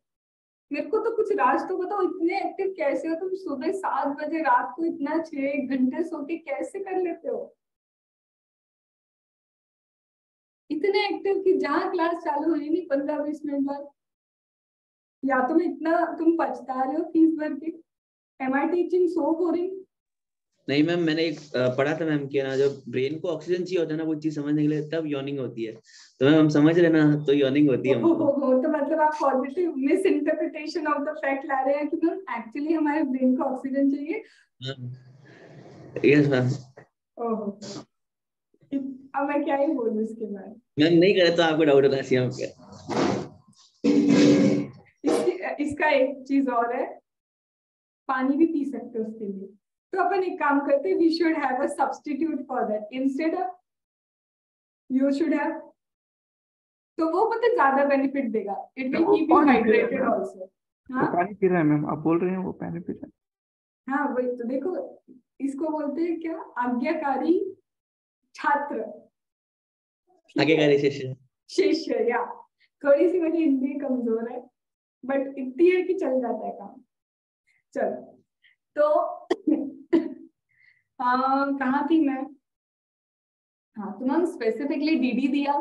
मेरे को तो कुछ राज तो बताओ, इतने एक्टिव कैसे हो तुम? सुबह 7 बजे रात को इतना 6 घंटे सो के कैसे कर लेते हो? इतने एक्टिव कि जहाँ क्लास चालू हुई नहीं 15-20 मिनट बाद, या तो मैं इतना तुम पछता रहे हो फीस भर के? Am I teaching so boring? नहीं मैम, मैंने एक पढ़ा था मैम कि ना जब ब्रेन को ऑक्सीजन चाहिए होता है ना वो चीज समझने के लिए, तब यॉर्निंग होती है। तो मैम हम समझ रहे ना, तो यॉर्निंग होती है हमको। तो मतलब आप positive misinterpretation of the fact ला रहे हैं कि मैम एक्चुअली हमारे ब्रेन को ऑक्सीजन चाहिए। Yes ma'am. ओहो, अब मैं क्या ही बोलूं इसके बाद। मैम नहीं करे तो आपको डाउट होता है पे। इसका एक चीज और है, पानी भी पी सकते हो उसके लिए। तो अपन एक काम करते हैं, we should have a substitute for that, instead of you should have, तो वो मतलब ज्यादा बेनिफिट देगा। It will keep you hydrated also. हाँ पानी पी रहा है मैम, आप बोल रहे हैं वो पानी पी रहा है। हाँ वही तो, देखो इसको बोलते हैं क्या, आज्ञाकारी छात्र, आज्ञाकारी शिष्य। शिष्य, या थोड़ी सी मेरी हिंदी कमजोर है बट इतनी है कि चल जाता है काम। चलो तो कहाँ थी मैं? हाँ, तो मैम स्पेसिफिकली डीडी दिया,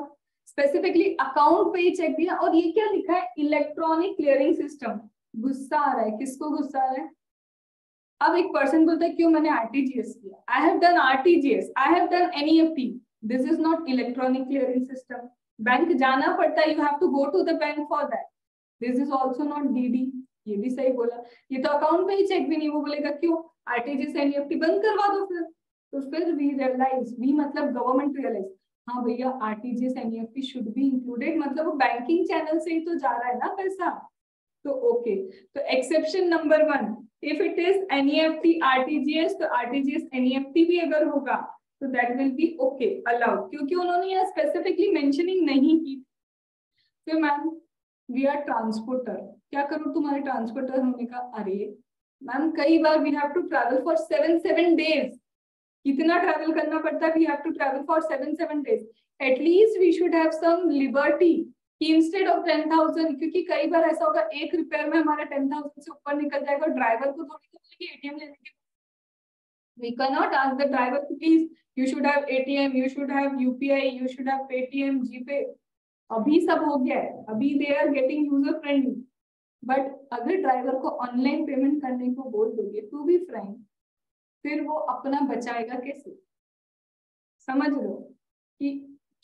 स्पेसिफिकली अकाउंट पे चेक दिया, और ये क्या लिखा है, इलेक्ट्रॉनिक क्लियरिंग सिस्टम। गुस्सा आ रहा है, किसको गुस्सा आ रहा है? अब एक पर्सन बोलता है क्यों मैंने आरटीजीएस किया, I have done RTGS, I have done NEFT, this is not electronic clearing system. Bank जाना पड़ता है, you have to go to the bank for that, this is also not DD. ये भी सही बोला, ये तो अकाउंट पे ही चेक भी नहीं। वो बोलेगा क्यों, आरटीजीएस एनईएफटी बंद करवा दो फिर। तो फिर वी रियलाइज, वी मतलब गवर्नमेंट रियलाइज, हाँ भैया RTGS NEFT should be included, मतलब वो बैंकिंग चैनल से ही तो जा रहा है ना पैसा। तो ओके, तो exception number 1, if it is NEFT RTGS, तो आरटीजीएस एनईएफटी भी अगर होगा तो that will B okay allowed, क्योंकि उन्होंने यहाँ स्पेसिफिकली मेंशनिंग नहीं की। फिर मैम वी आर ट्रांसपोर्टर, क्या करूँ तुम्हारे ट्रांसपोर्टर होने का? अरे मैम कई बार we have to travel for 7 days. कितना ट्रैवल करना पड़ता है? We have to travel for 7 days. At least we should have some liberty कि इंस्टेड ऑफ 10,000, क्योंकि कई बार ऐसा होगा एक रिपेयर में हमारा 10,000 से ऊपर निकल जाएगा, ड्राइवर को थोड़ी बोलेंगे एटीएम लेने के। We cannot ask the driver to please, you should have ATM, you should have UPI, you should have Paytm, GPay. अभी सब हो गया है, अभी they are getting user friendly. But अगर ड्राइवर को ऑनलाइन पेमेंट करने को बोल दोगे टू बी फ्रैंक, फिर वो अपना बचाएगा कैसे? समझ लो कि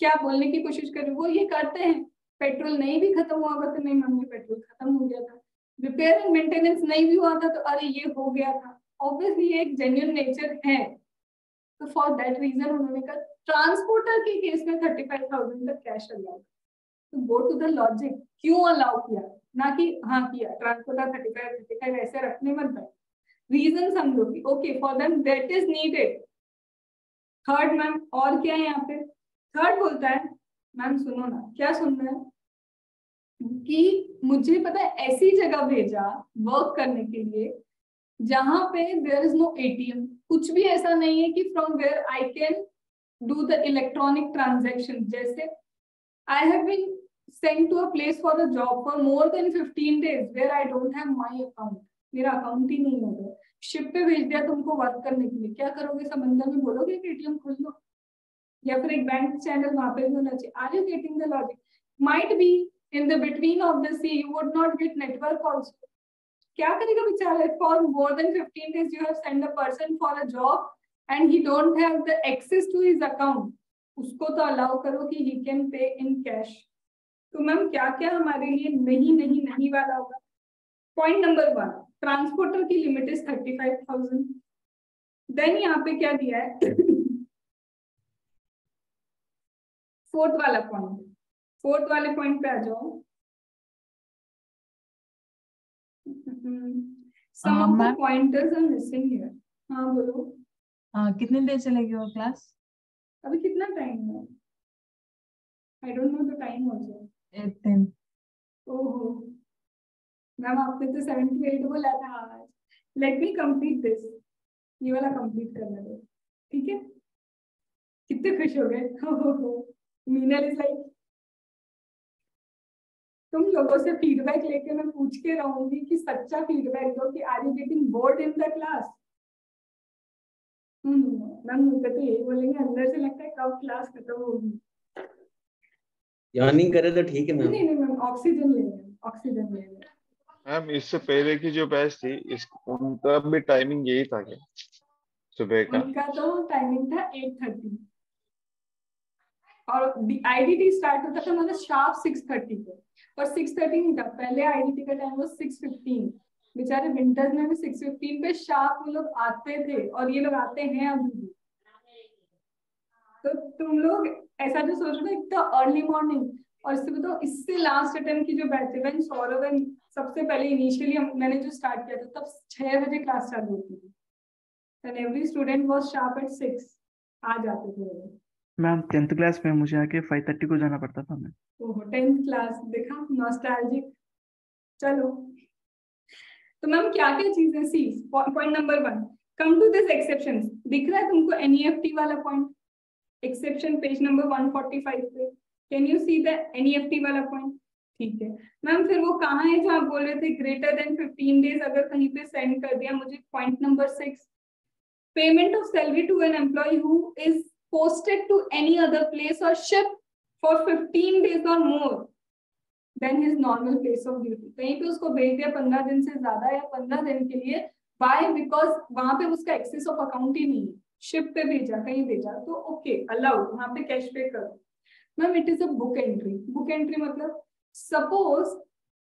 क्या बोलने की कोशिश कर रहे हो। वो ये करते हैं, पेट्रोल नहीं भी खत्म हुआ होगा तो नहीं मम्मी पेट्रोल खत्म हो गया था, रिपेयर एंड मेंटेनेंस नहीं भी हुआ था तो अरे ये हो गया था। ऑब्वियसली एक जेन्युइन नेचर है, तो फॉर दैट रीजन उन्होंने कहा ट्रांसपोर्टर के केस में 35,000 तक कैश अलाउ। तो गो टू द लॉजिक, क्यों अलाउ किया, ना कि हाँ किया ट्रांसपोर्टर 35 ऐसे रखने मत बैठ। रीजन समझो कि okay for them that is needed. Third ma'am और क्या है यहाँ पे? थर्ड बोलता है, मैम सुनो ना, क्या सुनना है, कि मुझे पता है ऐसी जगह भेजा वर्क करने के लिए जहां पे देयर इज नो एटीएम, कुछ भी ऐसा नहीं है कि from where I can do the electronic transaction. जैसे I have been sent to a place for a job for more than 15 days where I don't have my account, मेरा account ही नहीं है। शिप पे भेज दिया तुमको वर्क करने के लिए, क्या करोगे? समंदर में बोलोगे कि एटीएम खोल लो, या फिर एक बैंक चैनल वहां पे भी होना चाहिए। Are you getting the logic? Might be in the between of the sea you would not get network also. क्या करेगा बेचारा? For more than 15 days you have send a person for a job and he don't have the access to his account, उसको तो allow करो कि he can pay in cash. तो ma'am क्या क्या हमारे लिए नहीं नहीं नहीं वाला होगा? पॉइंट नंबर 1, ट्रांसपोर्टर की लिमिट इज 35,000। देन यहाँ पे क्या दिया है? फोर्थ वाला पॉइंट, फोर्थ वाले पॉइंट पे आ जाओ। Some of the pointers are missing here. हाँ बोलो। कितनी देर चलेगी वो क्लास? अभी कितना टाइम है? I don't know the time also. 8:10. ओहो, मैम आपने तो 7 to 8 बोला था आज। लेट मी कंप्लीट दिस, ये वाला कंप्लीट करने दो, ठीक है? कितने खुश हो गए। मीनल इज लाइक, तुम लोगों से फीडबैक लेके मैं पूछ के रहूंगी कि सच्चा फीडबैक दो कि are you getting bored in the class. Ma'am मुझे तो यही बोलेंगे, अंदर से लगता है कब क्लास खत्म होगी। यार्निंग करे तो ठीक है मैम। नहीं नहीं मैम, ऑक्सीजन ले लें, ऑक्सीजन ले लें। मैम इससे पहले की जो बैच थी उनका भी टाइमिंग यही था क्या सुबह का? उनका तो टाइमिंग था 8:30 और आईडीटी स्टार्ट होता था मतलब शार्प 6:30 पे, और 6:30 नहीं था, पहले आईडीटी का टाइम वो 6:15। बेचारे विंटर्स में भी 6:15 पे शार्प वो लोग आते थे, और ये लोग आते हैं अभी भी। तो तुम लोग ऐसा जो सोच रहे हो इतना अर्ली मॉर्निंग, और इससे बताओ इससे लास्ट अटेम्प्ट की जो बैच है सौरभ सबसे पहले इनिशियली मैंने जो स्टार्ट किया था तब 6 बजे क्लास स्टार्ट होती थी, and every student was sharp eight 6 आ जाते थे। मैम 10th क्लास में मुझे आके 5:30 को जाना पड़ता था मैम। ओहो 10th क्लास, देखा नॉस्टैल्जिक। चलो तो मैम क्या क्या चीजें see, point number 1, come to this exception. दिख रहा है तुमको एनईएफटी वाला पॉइंट, एक्सेप्शन पेज नंबर 145 पे, can you see the NEFT वाला पॉइंट? ठीक है मैम, फिर वो कहाँ है जो आप बोल रहे थे ग्रेटर देन 15 डेज अगर कहीं पे सेंड कर दिया मुझे? Point number 6, payment of salary to an employ who is posted to any other place or ship for 15 days or more than his normal place of duty। कहीं पे उसको भेज दिया 15 दिन से ज्यादा या 15 दिन के लिए, why? Because वहां पे उसका एक्सेस ऑफ अकाउंट ही नहीं है, शिप पे भेजा कहीं भेजा तो ओके अलाउड, वहां पे कैश पे करो। Ma'am it is a book entry. Book entry मतलब suppose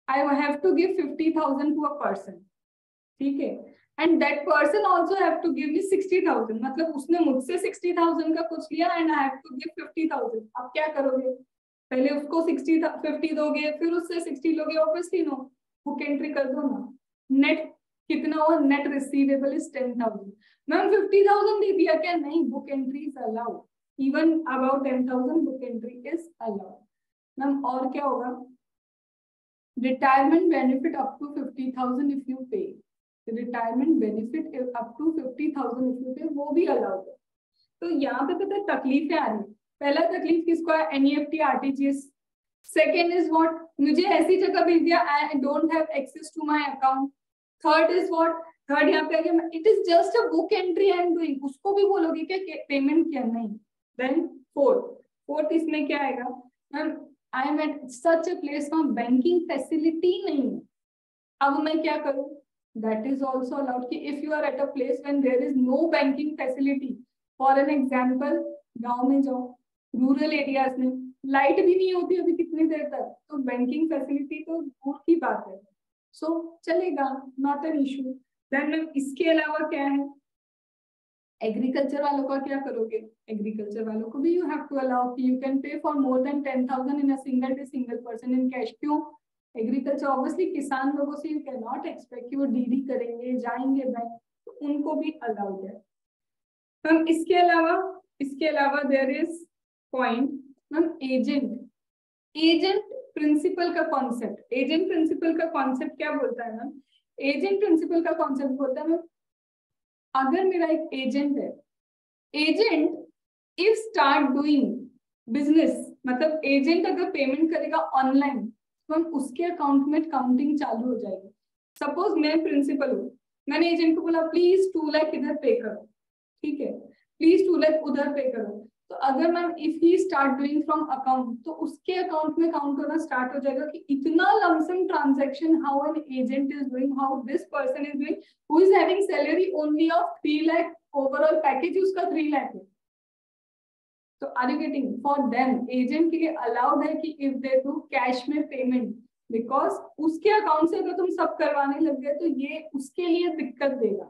I have to give 50,000 to a person, ठीक है, and that person also have to give me 60,000, मतलब उसने मुझसे 60,000 का कुछ लिया and I have to give 50,000। अब क्या करोगे? पहले उसको 50 दोगे फिर उससे 60 लोगे? ऑब्वियसली नो, बुक एंट्री कर दो ना। नेट कितना हुआ? Net receivable is 10,000। मैम 50,000 दे दिया क्या? नहीं, book entry is allowed, even about 10,000 book entry is allowed. Ma'am और क्या होगा? Retirement benefit up to 50,000 if you pay, retirement benefit up to 50,000 if you pay, वो भी अलाउड है। तो यहाँ पे पता है तकलीफें आ रही। पहला तकलीफ किसको है? NEFT RTGS. Second is what? मुझे ऐसी जगह भेज दिया, I don't have access to my account. Third is what? Third यहाँ पे आ गया it is just a book entry I am doing, उसको भी बोलोगे क्या पेमेंट किया? नहीं। देन फोर्थ इसमें क्या आएगा? Ma'am I am at such a place वहाँ बैंकिंग फैसिलिटी नहीं है, अब मैं क्या करूँ? That is also allowed कि if you are at a place when there is no banking facility, for an example गांव में जाओ, रूरल एरियाज में लाइट भी नहीं होती अभी कितनी देर तक, तो बैंकिंग फैसिलिटी तो दूर की बात है, सो चलेगा, नॉट एन इशू। देन इसके अलावा क्या है? एग्रीकल्चर वालों का क्या करोगे? एग्रीकल्चर वालों को भी यू हैव टू अलाउ कि you can pay for more then 10,000 in a single day, single person in cash. क्यों? एग्रीकल्चर ऑब्वियसली किसान लोगों से यू कैन नॉट एक्सपेक्ट कि वो डीडी करेंगे जाएंगे बैंक, तो उनको भी अलाउड है। मैम इसके अलावा there is point ma'am agent principal का कॉन्सेप्ट। एजेंट प्रिंसिपल का कॉन्सेप्ट क्या बोलता है मैम? एजेंट प्रिंसिपल का कॉन्सेप्ट बोलता है मैम, अगर मेरा एक एजेंट है, agent if start doing business, मतलब एजेंट अगर पेमेंट करेगा ऑनलाइन तो हम उसके अकाउंट में काउंटिंग चालू हो जाएगी। सपोज मैं प्रिंसिपल हूँ, मैंने एजेंट को बोला प्लीज 2 लाख इधर पे करो, ठीक है, प्लीज 2 लाख उधर पे करो, तो अगर ma'am if he start doing from account तो उसके अकाउंट में काउंट होना स्टार्ट हो जाएगा कि इतना lump sum transaction how an agent is doing, how this person is doing who is having salary only of 3 lakh, overall package उसका 3 लाख है। तो are you getting? For them agent के लिए अलाउड है कि इफ दे डू कैश में payment, because उसके account से अगर तुम सब करवाने लग गए तो ये उसके लिए दिक्कत देगा,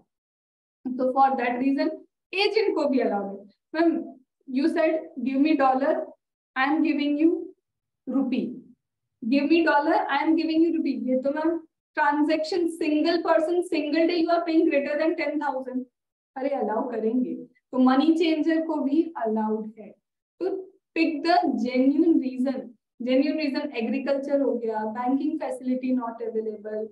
तो फॉर दैट रीजन एजेंट को भी अलाउड है। Ma'am you said give me $, I am giving you rupee, give me $, I am giving you rupee, ये तो ma'am transaction single person single day you are paying greater than 10,000, अरे allow करेंगे, तो money changer को भी allowed है। तो pick the genuine reason genuine reason agriculture हो गया, banking facility not available,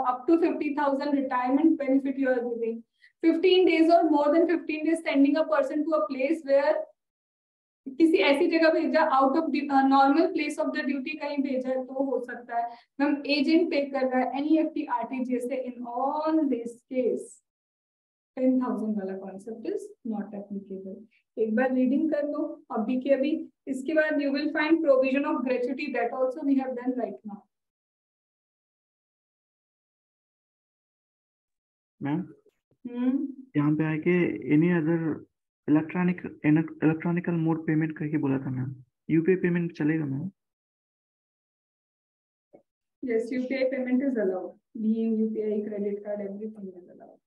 up to 50,000 retirement benefit you are giving, 15 days or more than 15 days sending a person to a place where किसी ऐसी जगह भेजा, out of normal place of the duty कहीं भेजा है तो हो सकता है मैम एजेंट पे कर रहा है, एनईएफटी आरटीजीएस से, इन ऑल दिस केस 10,000 वाला कॉन्सेप्ट इज नॉट एप्लीकेबल। एक बार रीडिंग कर लो अभी के अभी, इसके बाद you will find provision of gratuity, that also we have done right now. Ma'am यहाँ पे आके any other electronical mode payment करके बोला था मैम, यूपीआई पेमेंट चलेगा ma'am? Yes, UPI payment is allowed. Being UPI, credit card, everything is allowed.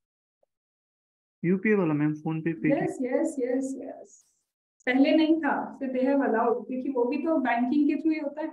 UPI वाला ma'am, phone पे पे? Yes. पहले नहीं था, so they have allowed, क्योंकि वो भी तो बैंकिंग के थ्रू ही होता है।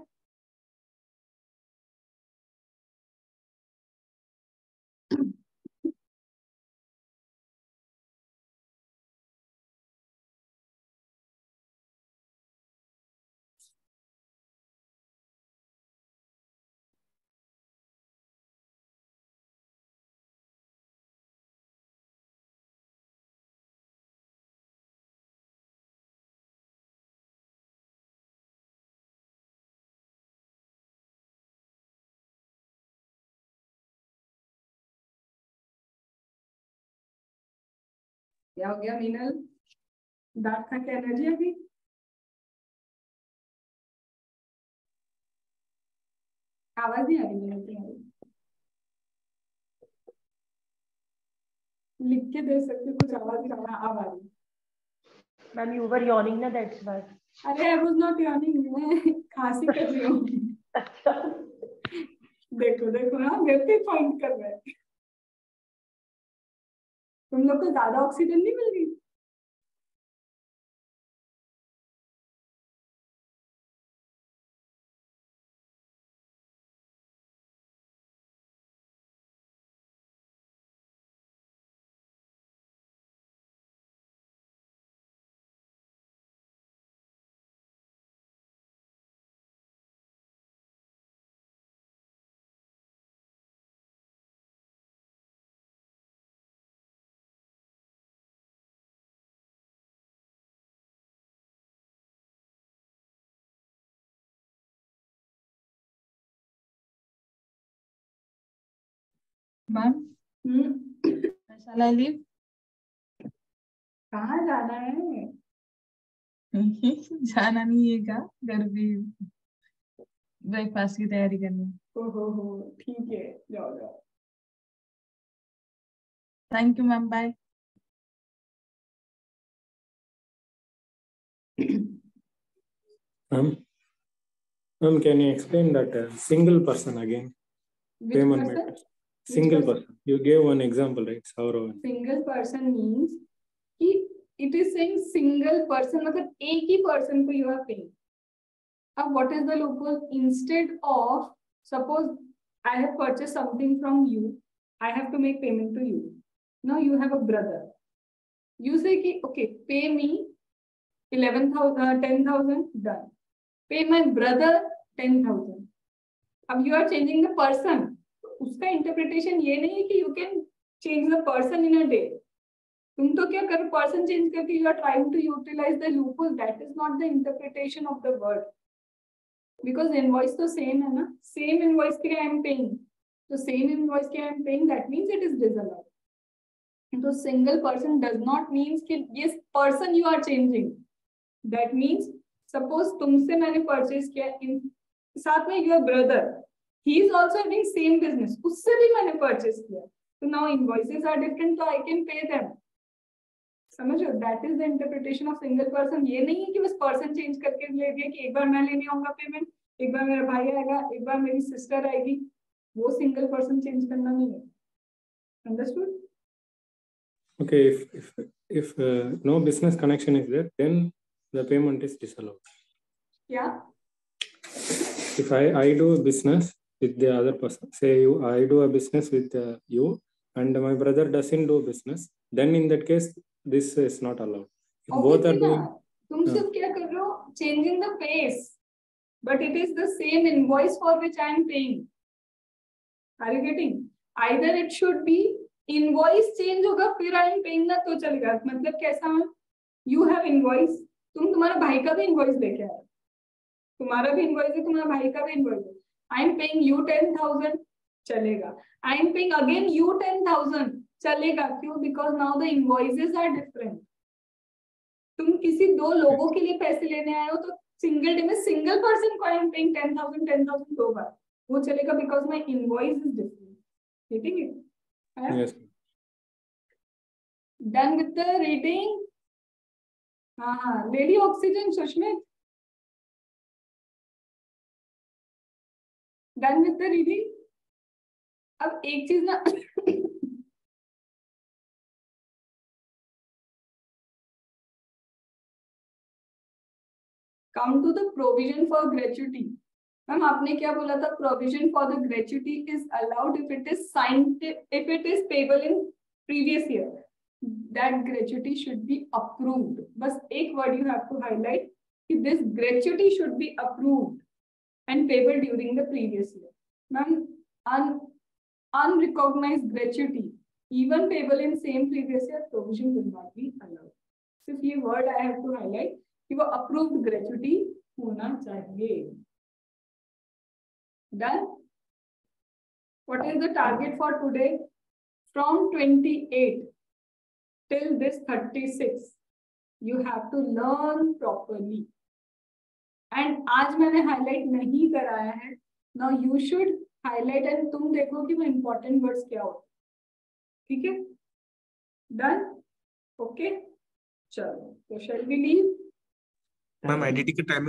क्या हो गया मीनल, दांत खा के एनर्जी आ गई? आवाज नहीं आ रही मीनल तुम्हारी, लिख के दे सकते कुछ, आवाज नहीं आ रही। Ma'am, you were yawning na, that's why. अरे I was not yawning, मैं खांसी कर रही हूँ। देखो ना, मेरे पे पॉइंट कर रहे हैं। तुम लोग को ज्यादा ऑक्सीजन नहीं मिल रही? Ma'am, shall I leave? कहाँ जाना है? जाना नहीं है क्या, घर भी ब्रेकफास्ट की तैयारी करनी है। हो ठीक है, जाओ। Thank you ma'am, bye. Ma'am, can you explain that single person again? Which Payment person? method. Single person. You gave one example, right? Saurav. Single person means कि it is saying single person, मतलब एक ही person को you are paying. अब what is the loophole? Instead of, suppose I have purchased something from you, I have to make payment to you. Now you have a brother. You say कि okay, pay me 10,000, done. Pay my brother 10,000. अब you are changing the person. उसका interpretation ये नहीं है कि you can change the person in a day. तुम तो क्या कर, पर्सन चेंज करके you are trying to utilise the loophole, that is not the interpretation of the word, because invoice तो सेम है ना, सेम इनवॉइस के आई एम पेइंग, तो सेम इनवॉइस के I am paying, that means it is disallowed. तो single person does not means कि ये person you are changing, that means suppose तुमसे मैंने परचेज किया, इन साथ में your brother, he is also having same business, उससे भी मैंने परचेज किया, तो now invoices are different, तो I can pay them। समझो, that is the interpretation of single person। ये नहीं है कि बस पर्सन चेंज करके ले दिया कि एक बार मैं लेने आऊंगा पेमेंट, एक बार मेरा भाई आएगा, एक बार मेरी सिस्टर आएगी, वो सिंगल पर्सन चेंज करना नहीं है। Understood? Okay, if no business connection is there, then the payment is disallowed. Yeah. If I do business with the other person, say I do a business with you and my brother doesn't do business, then in that case this is not allowed. If both are doing, तुम सिर्फ क्या कर रहे हो, changing the face, but it is the same invoice for which I am paying. Are you getting? Either it should be invoice change होगा फिर I am paying ना तो चलेगा. मतलब कैसा? You have invoice, तुम तुम्हारा भाई का भी invoice लेके आए, तुम्हारा भी invoice है, तुम्हारा भाई का भी invoice है. I am paying you 10,000 चलेगा. I am paying again you 10,000 चलेगा. क्यों? Because now the invoices are different. तुम किसी दो लोगों के लिए पैसे लेने आए हो तो सिंगल डे में सिंगल पर्सन को आई एम पेइंग 10,000 दो बार वो चलेगा because my invoice is different. Getting it? Yes. Done with the reading. हाँ, lady oxygen Sushmit, done with the reading. अब एक चीज ना come to the provision for gratuity. Ma'am आपने क्या बोला था? Provision for the gratuity is allowed if it is signed, if it is payable in previous year. That gratuity should be approved. बस एक word you have to highlight कि this gratuity should be approved and payable during the previous year. Ma'am unrecognized gratuity even payable in same previous year provision will not be allowed. सिर्फ ये word I have to highlight कि वो approved gratuity होना चाहिए. Done. What is the target for today? From 28 till this 36 you have to learn properly. And आज मैंने highlight नहीं कराया है. Now you should highlight and तुम देखो कि वो इंपॉर्टेंट वर्ड्स क्या होते. ठीक है? डन. ओके, चलो तो shall we leave. Ma'am IDT की टाइमिंग